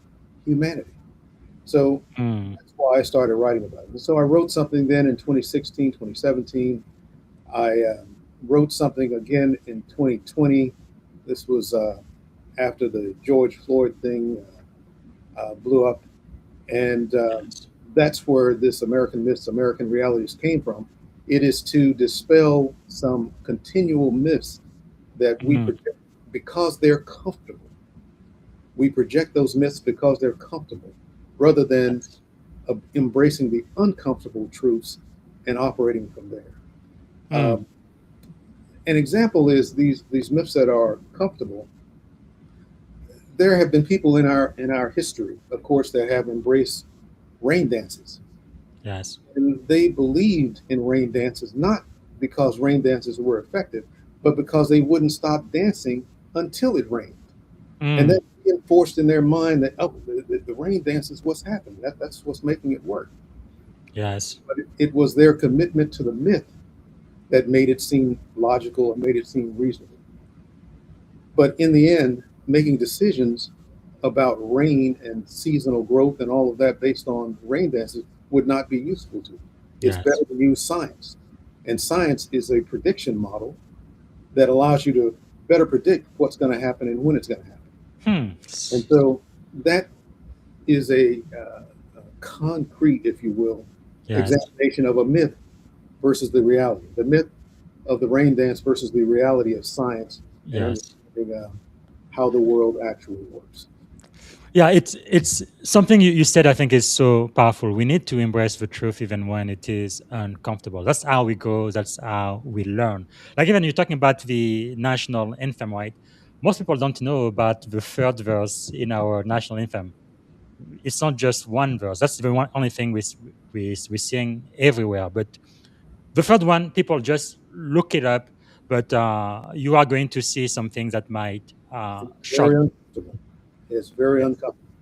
humanity. So that's why I started writing about it. And so I wrote something then in 2016, 2017. I wrote something again in 2020. This was after the George Floyd thing blew up. And that's where this American Myths, American Realities came from. It is to dispel some continual myths that we project because they're comfortable. We project those myths because they're comfortable, rather than embracing the uncomfortable truths and operating from there. An example is these myths that are comfortable. There have been people in our history, of course, that have embraced rain dances. Yes. And they believed in rain dances, not because rain dances were effective, but because they wouldn't stop dancing until it rained. And that reinforced in their mind that, oh, the rain dance is what's happening. That's what's making it work. Yes. But it was their commitment to the myth that made it seem logical and made it seem reasonable. But in the end, making decisions about rain and seasonal growth and all of that based on rain dances would not be useful to them. It's better to use science. And science is a prediction model that allows you to better predict what's going to happen and when it's going to happen. And so that is a concrete, if you will, examination of a myth versus the reality. The myth of the rain dance versus the reality of science and understanding how the world actually works. Yeah, it's something you said, I think, is so powerful. We need to embrace the truth even when it is uncomfortable. That's how we grow. That's how we learn. Like even you're talking about the national anthem, right? Most people don't know about the third verse in our national anthem. It's not just one verse. That's the only thing we sing everywhere. But the third one, people just look it up. But you are going to see some things that might shock. Very uncomfortable. It's very uncomfortable.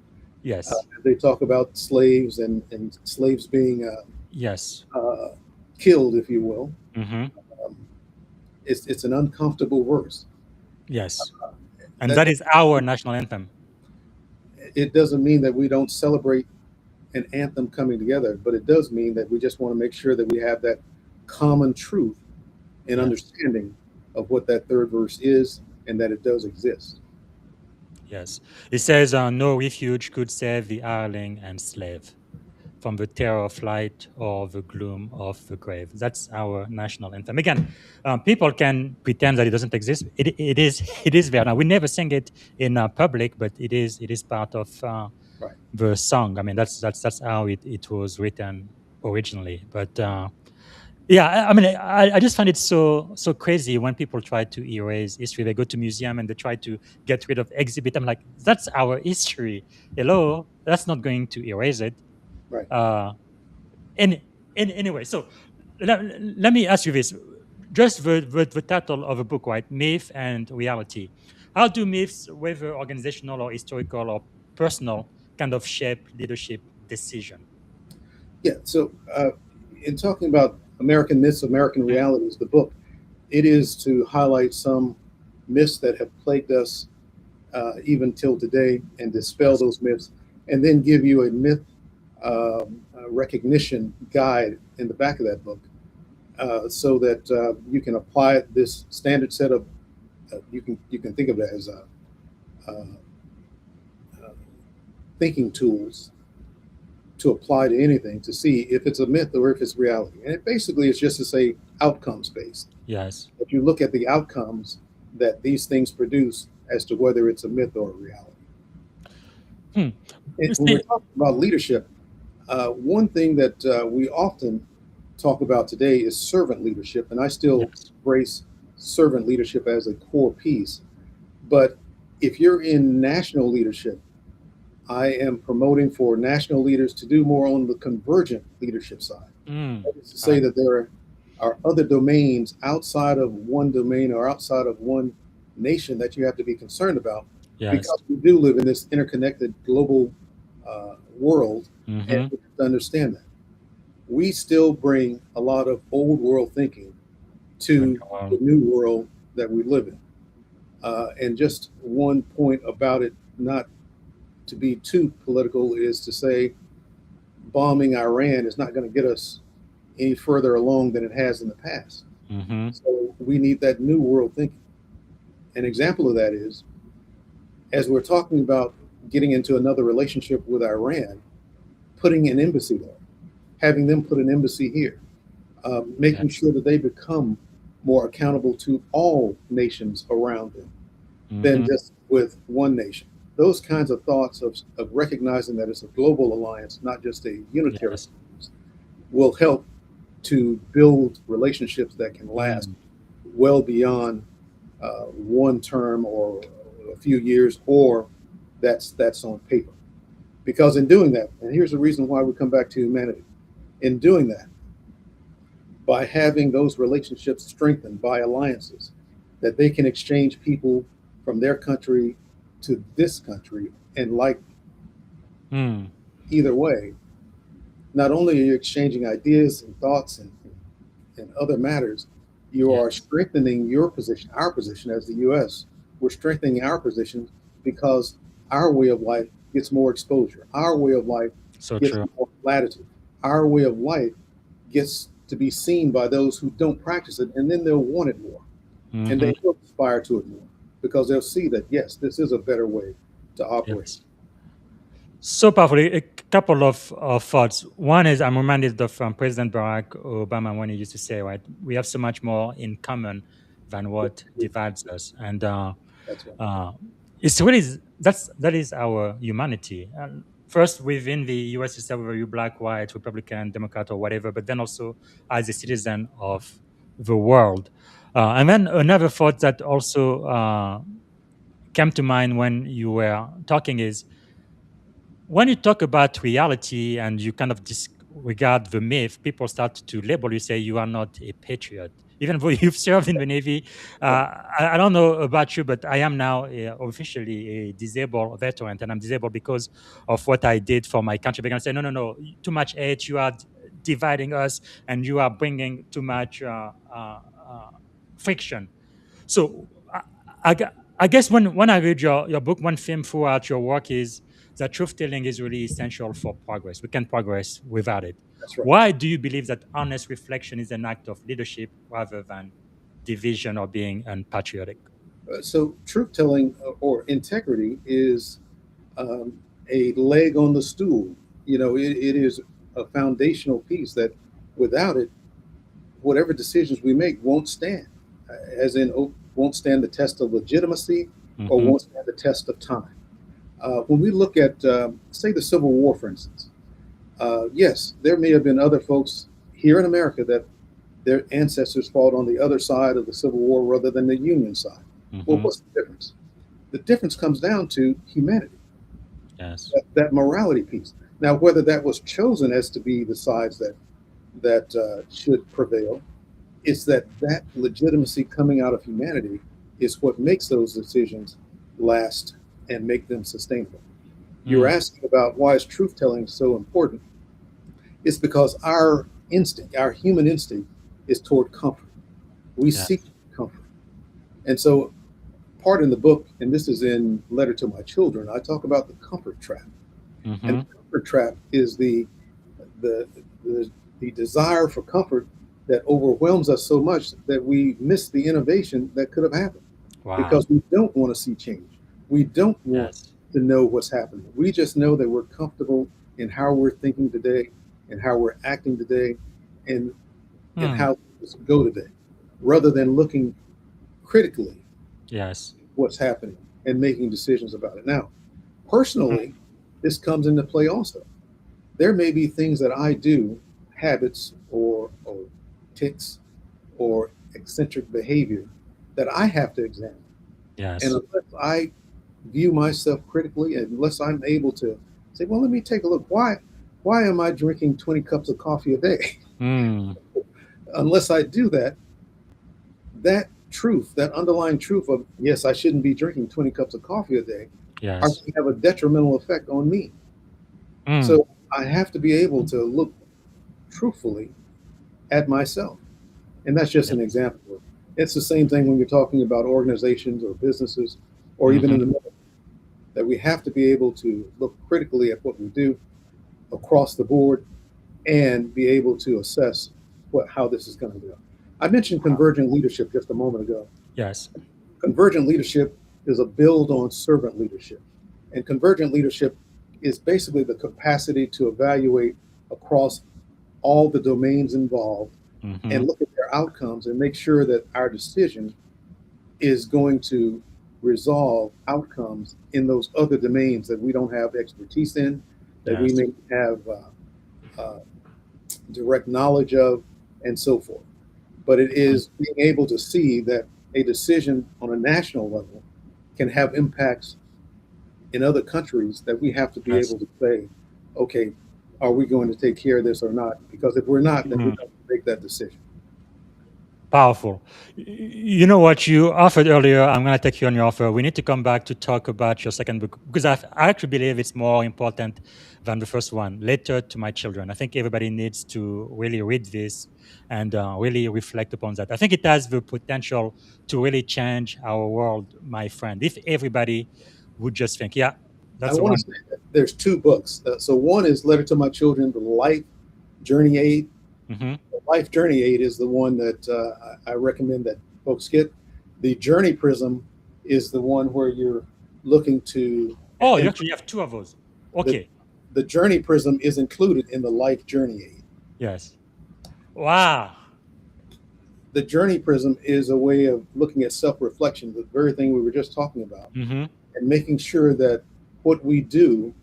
Yes. They talk about slaves and slaves being killed, if you will. It's an uncomfortable verse. Yes. And that is our national anthem. It doesn't mean that we don't celebrate an anthem coming together, but it does mean that we just want to make sure that we have that common truth and understanding of what that third verse is and that it does exist. Yes. It says, no refuge could save the hireling and slave. from the terror of flight or the gloom of the grave. That's our national anthem. Again, people can pretend that it doesn't exist. It is it is there. Now we never sing it in public, but it is part of Right. the song. I mean, that's how it was written originally. But yeah, I mean, I just find it so crazy when people try to erase history. They go to museum and they try to get rid of exhibit. I'm like, that's our history. Hello, that's not going to erase it. Right. Anyway, so let me ask you this: just the title of a book, right? Myth and reality. How do myths, whether organizational or historical or personal, kind of shape leadership decision? Yeah. So, in talking about American myths, American realities, the book, it is to highlight some myths that have plagued us even till today and dispel those myths, and then give you a myth recognition guide in the back of that book, so that you can apply this standard set of you can think of it as thinking tools to apply to anything to see if it's a myth or if it's reality. And it basically is just to say outcomes based. Yes. If you look at the outcomes that these things produce as to whether it's a myth or a reality. And when we're talking about leadership, one thing that we often talk about today is servant leadership. And I still embrace servant leadership as a core piece. But if you're in national leadership, I am promoting for national leaders to do more on the convergent leadership side. That is to say that there are other domains outside of one domain or outside of one nation that you have to be concerned about, because we do live in this interconnected global world, and we have to understand that. We still bring a lot of old world thinking to the new world that we live in. And just one point about it, not to be too political, is to say bombing Iran is not going to get us any further along than it has in the past. So we need that new world thinking. An example of that is, as we're talking about getting into another relationship with Iran, putting an embassy there, having them put an embassy here, making sure that they become more accountable to all nations around them than just with one nation. Those kinds of thoughts of recognizing that it's a global alliance, not just a unitary alliance, will help to build relationships that can last well beyond one term or a few years, or that's on paper. Because in doing that, and here's the reason why we come back to humanity, in doing that, by having those relationships strengthened by alliances, that they can exchange people from their country to this country, and like either way, not only are you exchanging ideas and thoughts and other matters, you are strengthening your position, our position as the U.S. We're strengthening our position because our way of life gets more exposure. Our way of life gets more latitude. Our way of life gets to be seen by those who don't practice it, and then they'll want it more. And they will aspire to it more, because they'll see that, yes, this is a better way to operate. So powerful. A couple of thoughts. One is, I'm reminded of President Barack Obama when he used to say, right, we have so much more in common than what divides us. And it's really, that is our humanity. First, within the U.S. itself, whether you're black, white, Republican, Democrat, or whatever, but then also as a citizen of the world. And then another thought that also came to mind when you were talking is, when you talk about reality and you kind of disregard the myth, people start to label you, say you are not a patriot. Even though you've served in the Navy, I don't know about you, but I am now officially a disabled veteran, and I'm disabled because of what I did for my country. They're going to say, no, too much hate, you are dividing us, and you are bringing too much friction. So I guess when I read your book, one theme throughout your work is that truth-telling is really essential for progress. We can't progress without it. That's right. Why do you believe that honest reflection is an act of leadership rather than division or being unpatriotic? So truth-telling or integrity is a leg on the stool. You know, it is a foundational piece that without it, whatever decisions we make won't stand, as in won't stand the test of legitimacy or won't stand the test of time. When we look at, say, the Civil War, for instance, yes, there may have been other folks here in America that their ancestors fought on the other side of the Civil War rather than the Union side. Well, what's the difference? The difference comes down to humanity. Yes. That morality piece. Now, whether that was chosen as to be the sides that should prevail, it's that legitimacy coming out of humanity is what makes those decisions last and make them sustainable. You're asking about why is truth-telling so important. It's because our instinct, our human instinct, is toward comfort. We seek comfort. And so part in the book, and this is in Letter to My Children, I talk about the comfort trap. And the comfort trap is the desire for comfort that overwhelms us so much that we miss the innovation that could have happened. Wow. Because we don't want to see change. We don't want to know what's happening. We just know that we're comfortable in how we're thinking today and how we're acting today and how things go today, rather than looking critically what's happening and making decisions about it. Now, personally, this comes into play also. There may be things that I do, habits or tics or eccentric behavior that I have to examine. Yes. And unless I view myself critically, unless I'm able to say, well, let me take a look. Why am I drinking 20 cups of coffee a day? Unless I do that, that truth, that underlying truth of, yes, I shouldn't be drinking 20 cups of coffee a day, are going to have a detrimental effect on me. So I have to be able to look truthfully at myself. And that's just an example. It's the same thing when you're talking about organizations or businesses or even in the military, that we have to be able to look critically at what we do across the board and be able to assess how this is going to go. I mentioned convergent leadership just a moment ago. Yes. Convergent leadership is a build on servant leadership. And convergent leadership is basically the capacity to evaluate across all the domains involved and look at their outcomes and make sure that our decision is going to resolve outcomes in those other domains that we don't have expertise in, that we may have direct knowledge of, and so forth. But it is being able to see that a decision on a national level can have impacts in other countries that we have to be able to say, okay, are we going to take care of this or not? Because if we're not, then we have to make that decision. Powerful. You know what you offered earlier, I'm going to take you on your offer. We need to come back to talk about your second book, because I actually believe it's more important than the first one, Letter to My Children. I think everybody needs to really read this and really reflect upon that. I think it has the potential to really change our world, my friend, if everybody would just think, that's the one. I want to say that there's two books. So one is Letter to My Children, the Life Journey Aid. The Life Journey Aid is the one that I recommend that folks get. The Journey Prism is the one where you're looking to... Oh, you actually have two of those. Okay. The Journey Prism is included in the Life Journey Aid. Yes. Wow. The Journey Prism is a way of looking at self-reflection, the very thing we were just talking about, and making sure that what we do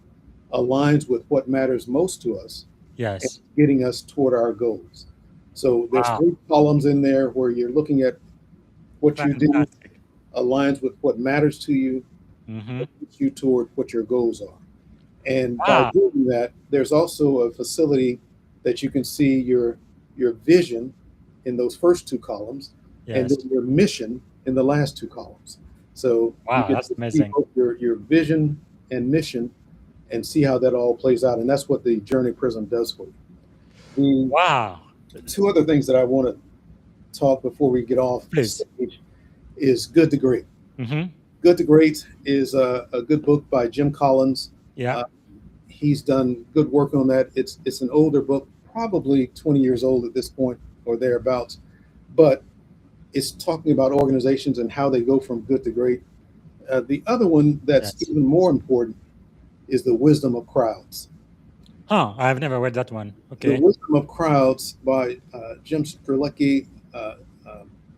aligns with what matters most to us. Yes. And getting us toward our goals. So there's 3 columns in there where you're looking at what you do aligns with what matters to you, puts you toward what your goals are. And by doing that, there's also a facility that you can see your vision in those first 2 columns, and then your mission in the last 2 columns. So you can see both your vision and mission and see how that all plays out. And that's what the Journey Prism does for you. The 2 other things that I want to talk before we get off the stage is Good to Great. Good to Great is a good book by Jim Collins. He's done good work on that. It's an older book, probably 20 years old at this point or thereabouts, but it's talking about organizations and how they go from good to great. The other one that's even more important is The Wisdom of Crowds. I've never read that one. The Okay. Wisdom of Crowds by Jim Strzelecki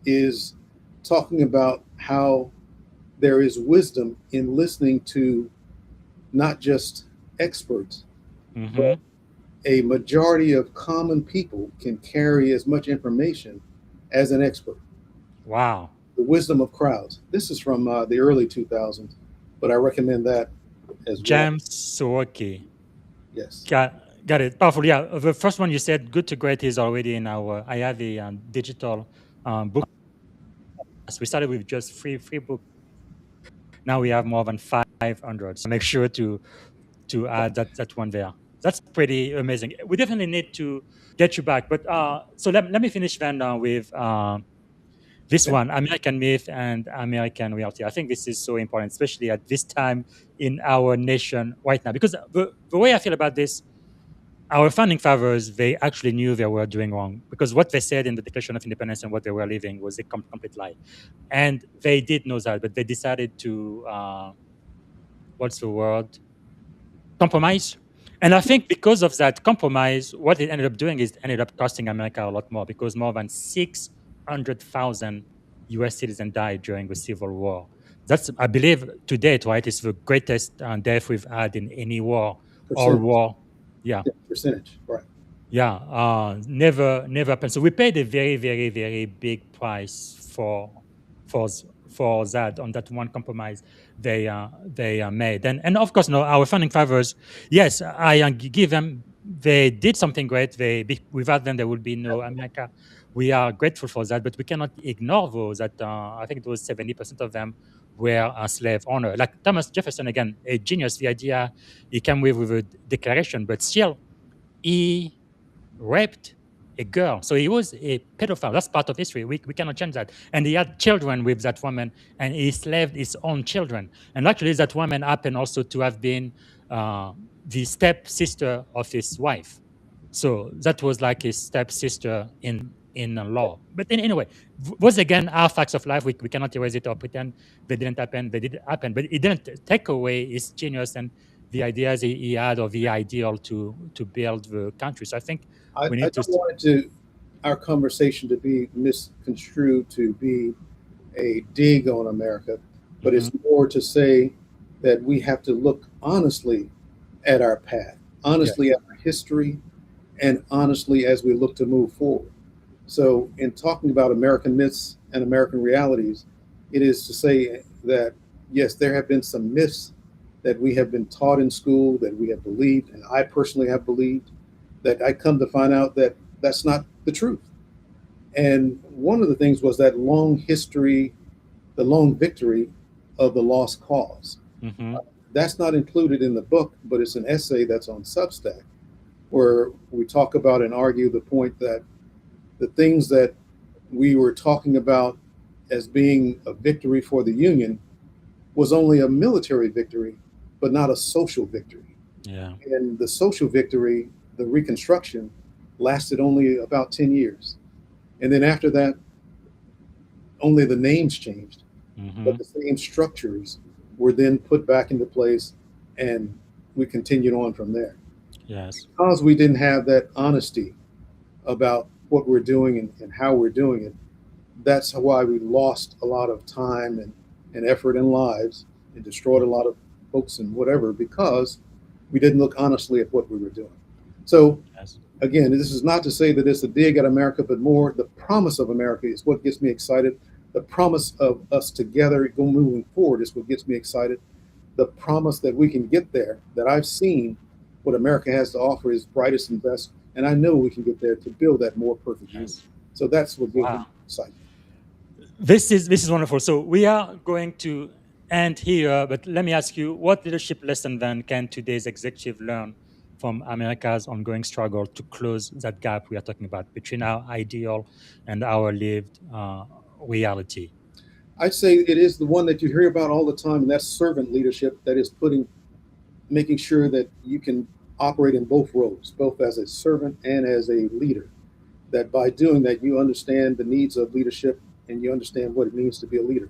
is talking about how there is wisdom in listening to not just experts, but a majority of common people can carry as much information as an expert. Wow. The Wisdom of Crowds. This is from the early 2000s, but I recommend that as well. James Soroki. Yes. Got it. Powerful. Yeah. The first one you said, Good to Great, is already in our. I have a digital book. We started with just free books. Now we have more than 500. So make sure to add that one there. That's pretty amazing. We definitely need to get you back. But so let me finish then with this one, American myth and American reality. I think this is so important, especially at this time in our nation right now. Because the way I feel about this, our founding fathers, they actually knew they were doing wrong, because what they said in the Declaration of Independence and what they were living was a complete lie. And they did know that, but they decided to, what's the word? Compromise. And I think because of that compromise, what it ended up doing is ended up costing America a lot more, because more than 600,000 US citizens died during the Civil War. That's, I believe, to date, right, it's the greatest death we've had in any war. All war. Yeah. Percentage, right. Yeah. Never happened. So we paid a very, very, very big price for that, on that one compromise they made. And of course, our founding fathers, yes, I give them, they did something great. Without them, there would be no America. We are grateful for that, but we cannot ignore those that I think it was 70% of them were slave owner. Like Thomas Jefferson, again, a genius. The idea he came with a declaration, but still he raped a girl. So he was a pedophile. That's part of history. We cannot change that. And he had children with that woman, and he enslaved his own children. And actually, that woman happened also to have been the stepsister of his wife. So that was like his stepsister in law. But anyway, was again our facts of life. We cannot erase it or pretend they didn't happen. They did happen. But it didn't take away his genius and the ideas he had, or the ideal to build the country. So I think we need I don't want our conversation to be misconstrued to be a dig on America, but it's more to say that we have to look honestly at our path, honestly at our history, and honestly as we look to move forward. So in talking about American myths and American realities, it is to say that, yes, there have been some myths that we have been taught in school, that we have believed, and I personally have believed, that I come to find out that that's not the truth. And one of the things was that long history, the long victory of the lost cause. That's not included in the book, but it's an essay that's on Substack, where we talk about and argue the point that the things that we were talking about as being a victory for the Union was only a military victory, but not a social victory. Yeah. And the social victory, the Reconstruction, lasted only about 10 years. And then after that, only the names changed, but the same structures were then put back into place, and we continued on from there. Yes. Because we didn't have that honesty about what we're doing and how we're doing it, that's why we lost a lot of time and effort and lives, and destroyed a lot of folks and whatever, because we didn't look honestly at what we were doing. So again, this is not to say that it's a dig at America, but more the promise of America is what gets me excited. The promise of us together moving forward is what gets me excited. The promise that we can get there, that I've seen what America has to offer is brightest and best, and I know we can get there to build that more perfect union. So that's what gets me excited. This is wonderful. So we are going to end here, but let me ask you, what leadership lesson then can today's executive learn from America's ongoing struggle to close that gap we are talking about between our ideal and our lived reality? I'd say it is the one that you hear about all the time, and that's servant leadership. That is making sure that you can operate in both roles, both as a servant and as a leader. That by doing that, you understand the needs of leadership and you understand what it means to be a leader.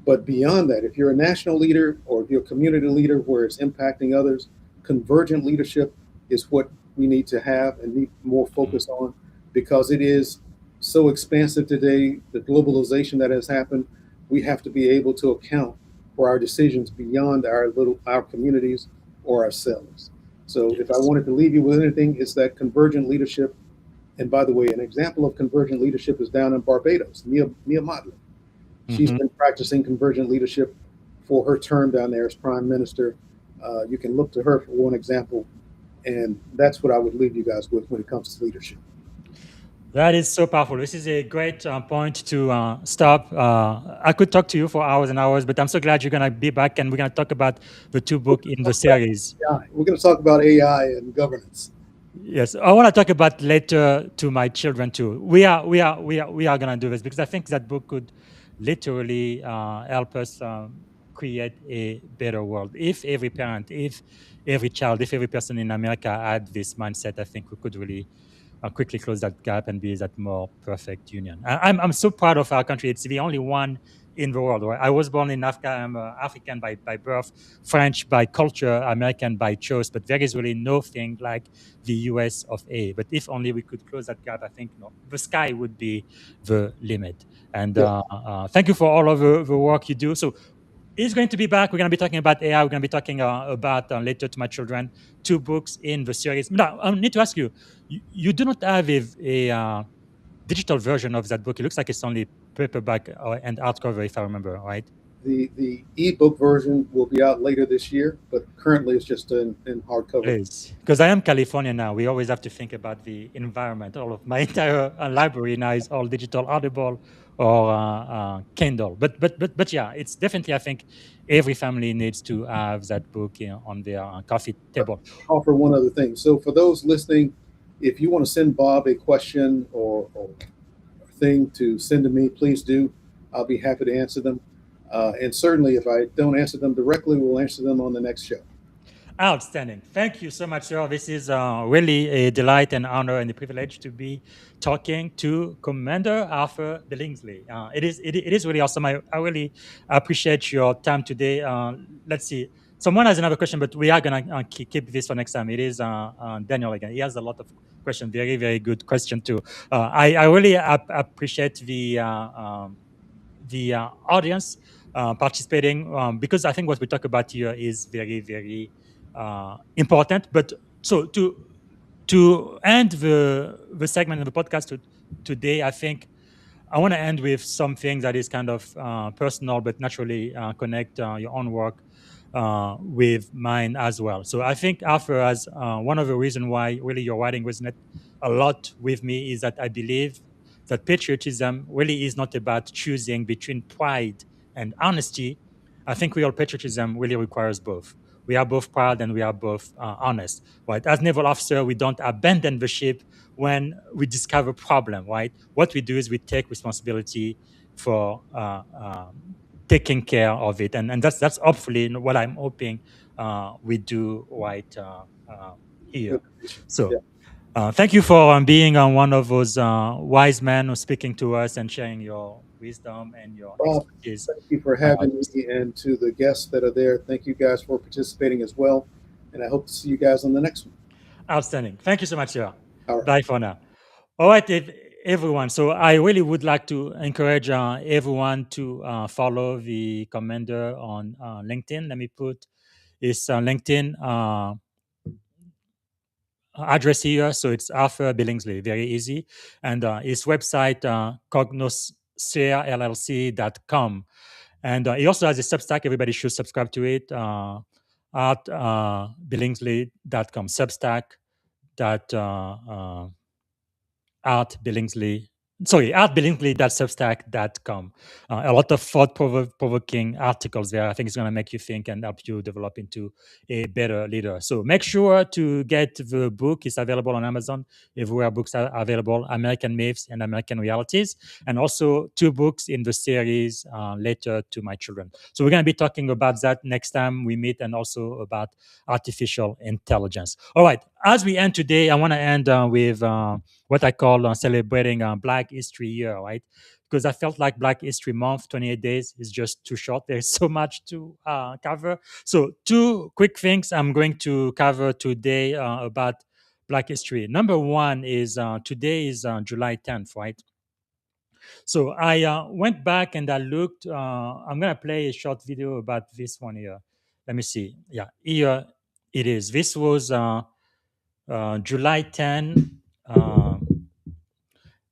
But beyond that, if you're a national leader or if you're a community leader where it's impacting others, convergent leadership is what we need to have and need more focus on, because it is so expansive today, the globalization that has happened. We have to be able to account for our decisions beyond our communities or ourselves. So if I wanted to leave you with anything, it's that convergent leadership. And by the way, an example of convergent leadership is down in Barbados, Mia Motley. She's been practicing convergent leadership for her term down there as prime minister. You can look to her for one example. And that's what I would leave you guys with when it comes to leadership. That is so powerful. This is a great point to stop. I could talk to you for hours and hours, but I'm so glad you're going to be back, and we're going to talk about the two books in the series. We're going to talk about AI and governance. Yes, I want to talk about later to my children too. We are going to do this because I think that book could literally help us create a better world. If every parent, if every child, if every person in America had this mindset, I think we could really quickly close that gap and be that more perfect union. I'm so proud of our country. It's the only one in the world. Right? I was born in Africa. I'm African by birth, French by culture, American by choice. But there is really nothing like the US of A. But if only we could close that gap, I think the sky would be the limit. And thank you for all of the work you do. So he's going to be back. We're going to be talking about AI. We're going to be talking about later to my children, two books in the series. Now, I need to ask you, you do not have a digital version of that book. It looks like it's only paperback and hardcover, if I remember, right? The ebook version will be out later this year, but currently it's just in hardcover. Please, because I am California now. We always have to think about the environment. All of my entire library now is all digital, Audible or Kindle. But yeah, it's definitely, I think, every family needs to have that book on their coffee table. I'll offer one other thing. So for those listening, if you want to send Bob a question or thing to send to me, please do. I'll be happy to answer them. And certainly if I don't answer them directly, we'll answer them on the next show. Outstanding. Thank you so much, sir. This is really a delight and honor and a privilege to be talking to Commander Arthur Billingsley. It is really awesome. I really appreciate your time today. Let's see. Someone has another question, but we are going to keep this for next time. It is Daniel again. He has a lot of questions. Very, very good question, too. I really appreciate the audience participating because I think what we talk about here is very, very important. But so to end the segment of the podcast today, I think I want to end with something that is kind of personal, but naturally connect your own work with mine as well. So I think Arthur, as one of the reasons why really your writing resonates a lot with me is that I believe that patriotism really is not about choosing between pride and honesty. I think real patriotism really requires both. We are both proud and we are both honest, right? As naval officer, we don't abandon the ship when we discover a problem, right? What we do is we take responsibility for taking care of it, and that's hopefully what I'm hoping we do right here. So. Thank you for being one of those wise men who's speaking to us and sharing your wisdom and your expertise. Thank you for having me, and to the guests that are there, thank you guys for participating as well. And I hope to see you guys on the next one. Outstanding. Thank you so much, sir. Right. Bye for now. All right, everyone. So I really would like to encourage everyone to follow the commander on LinkedIn. Let me put his LinkedIn address here. So it's Arthur Billingsley, very easy. And his website, COGNOSCERE.com. And he also has a Substack. Everybody should subscribe to it at Billingsley.com. Substack. Art Billingsley. Sorry, artbillingsley.substack.com. A lot of thought-provoking articles there. I think it's going to make you think and help you develop into a better leader. So make sure to get the book. It's available on Amazon, everywhere books are available, American Myths and American Realities, and also two books in the series, Letter to My Children. So we're going to be talking about that next time we meet, and also about artificial intelligence. All right. as we end today, I want to end with what I call celebrating Black History Year, right? Because I felt like Black History Month, 28 days, is just too short. There's so much to cover. So, two quick things I'm going to cover today about Black history. Number one is today is July 10th, right? So I went back and I looked. I'm going to play a short video about this one here. Let me see. Yeah, here it is. This was July 10,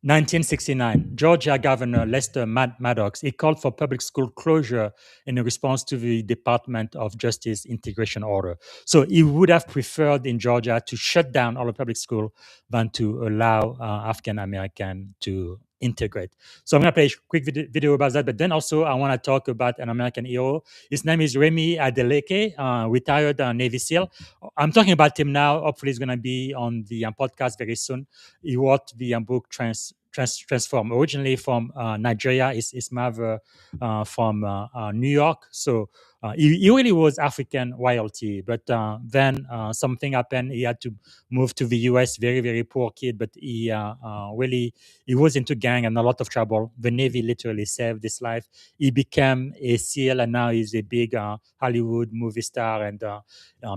1969, Georgia Governor Lester Maddox, he called for public school closure in response to the Department of Justice integration order. So he would have preferred in Georgia to shut down all the public school than to allow African American to integrate. So I'm going to play a quick video about that, but then also I want to talk about an American hero. His name is Remy Adeleke, retired Navy SEAL. I'm talking about him now. Hopefully he's going to be on the podcast very soon. He wrote the book Transform, originally from Nigeria. His mother from New York. So he really was African royalty. But then something happened. He had to move to the U.S. Very, very poor kid. But he was into gang and a lot of trouble. The Navy literally saved his life. He became a SEAL, and now he's a big Hollywood movie star and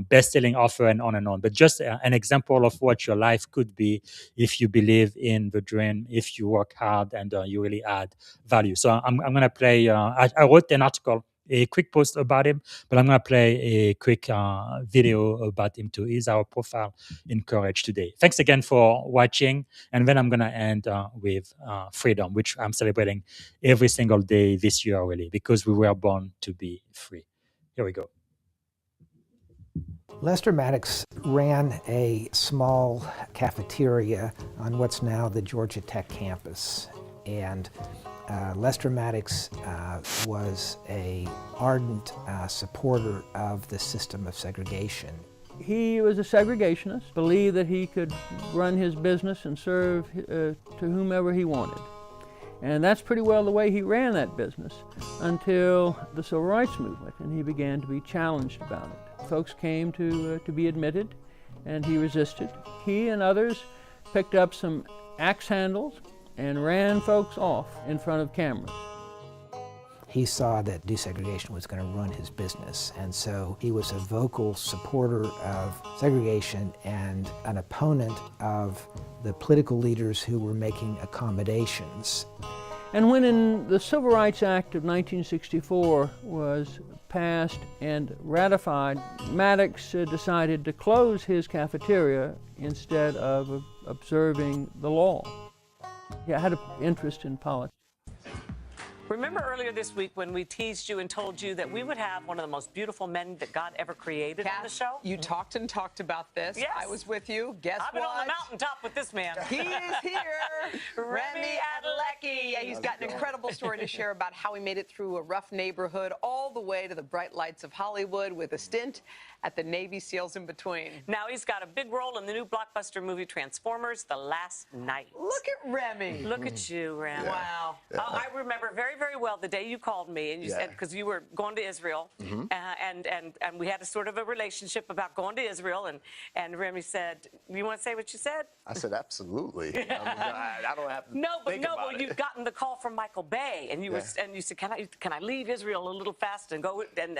best-selling author and on and on. But just an example of what your life could be if you believe in the dream, if you work hard and you really add value. So I'm going to play, I wrote an article, a quick post about him, but I'm going to play a quick video about him too. He's our profile in Courage today. Thanks again for watching. And then I'm going to end with freedom, which I'm celebrating every single day this year already, because we were born to be free. Here we go. Lester Maddox ran a small cafeteria on what's now the Georgia Tech campus. And Lester Maddox was an ardent supporter of the system of segregation. He was a segregationist, believed that he could run his business and serve to whomever he wanted. And that's pretty well the way he ran that business until the Civil Rights Movement, and he began to be challenged about it. Folks came to be admitted, and he resisted. He and others picked up some axe handles and ran folks off in front of cameras. He saw that desegregation was going to ruin his business, and so he was a vocal supporter of segregation and an opponent of the political leaders who were making accommodations. And when in the Civil Rights Act of 1964 was passed and ratified, Maddox decided to close his cafeteria instead of observing the law. He had an interest in politics. Remember earlier this week when we teased you and told you that we would have one of the most beautiful men that God ever created on the show? You talked and talked about this. Yes. I was with you. Guess what? I've been on the mountaintop with this man. He is here. Remy Adeleke. He's got an incredible story to share about how he made it through a rough neighborhood all the way to the bright lights of Hollywood with a stint at the Navy SEALs in between. Now he's got a big role in the new blockbuster movie Transformers: The Last Night. Look at Remy. Look at you, Remy. Yeah. Wow. I remember very, very well the day you called me and you said, because you were going to Israel, and we had a sort of a relationship about going to Israel, and Remy said, "You want to say what you said?" I said, "Absolutely." I don't have to think about it. You'd gotten the call from Michael Bay, and you said, "Can I leave Israel a little fast and go and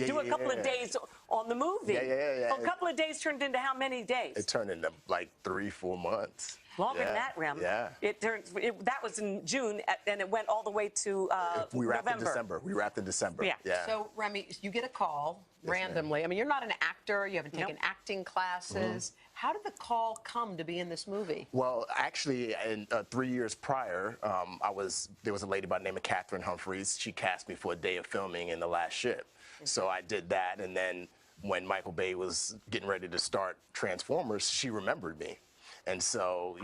do a couple of days on the movie?" Yeah. Well, a couple of days turned into how many days? It turned into like 3-4 months. Longer than that, Rem. Yeah. That was in June, and it went all the way to we wrapped November. in December. We wrapped in December. Yeah. So, Remy, you get a call randomly. I mean, you're not an actor. You haven't taken acting classes. How did the call come to be in this movie? Well, actually, in 3 years prior, there was a lady by the name of Catherine Humphreys. She cast me for a day of filming in The Last Ship. So I did that, and then when Michael Bay was getting ready to start Transformers, she remembered me. And so,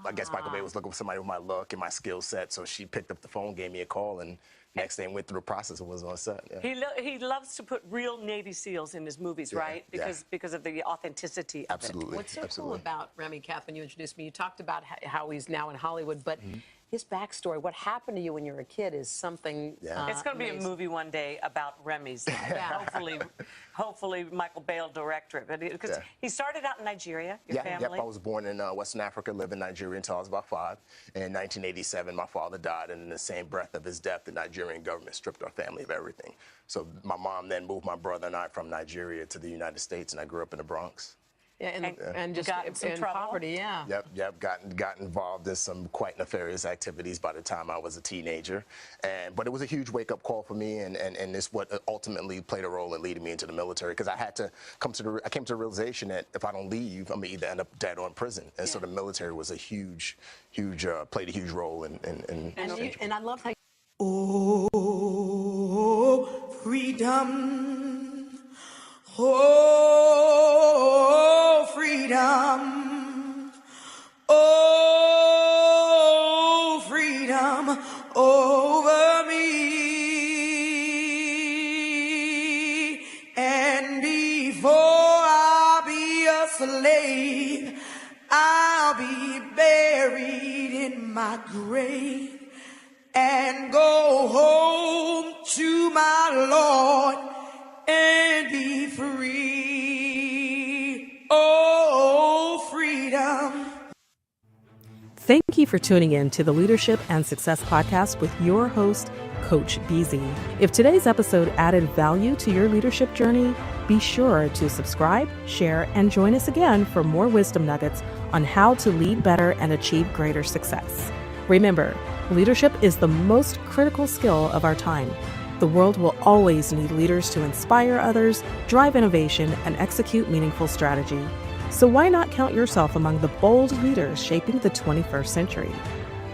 I guess Michael Bay was looking for somebody with my look and my skill set, so she picked up the phone, gave me a call, and next thing went through the process and was on set. Yeah. He loves to put real Navy SEALs in his movies, right? Because of the authenticity of Absolutely. it. What's so cool about Remy, Catherine, you introduced me, you talked about how he's now in Hollywood, but his backstory, what happened to you when you were a kid, is something. It's going to be a movie one day about Remy's life. Hopefully Michael Bay will direct it. Because he started out in Nigeria, your family. Yep, I was born in Western Africa, lived in Nigeria until I was about 5. In 1987, my father died, and in the same breath of his death, the Nigerian government stripped our family of everything. So my mom then moved my brother and I from Nigeria to the United States, and I grew up in the Bronx. And just got in poverty, Yep, got involved in some quite nefarious activities by the time I was a teenager. But it was a huge wake-up call for me, and it's what ultimately played a role in leading me into the military, because I came to the realization that if I don't leave, I'm gonna either end up dead or in prison. And so the military was a played a huge role in and I love how freedom. Oh, freedom. Oh, freedom over me. And before I'll be a slave, I'll be buried in my grave and go home to my Lord and be free. Oh, freedom. Thank you for tuning in to the Leadership and Success Podcast with your host, Coach BZ. If today's episode added value to your leadership journey, be sure to subscribe, share, and join us again for more wisdom nuggets on how to lead better and achieve greater success. Remember, leadership is the most critical skill of our time. The world will always need leaders to inspire others, drive innovation, and execute meaningful strategy. So why not count yourself among the bold leaders shaping the 21st century?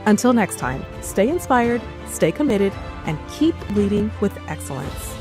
Until next time, stay inspired, stay committed, and keep leading with excellence.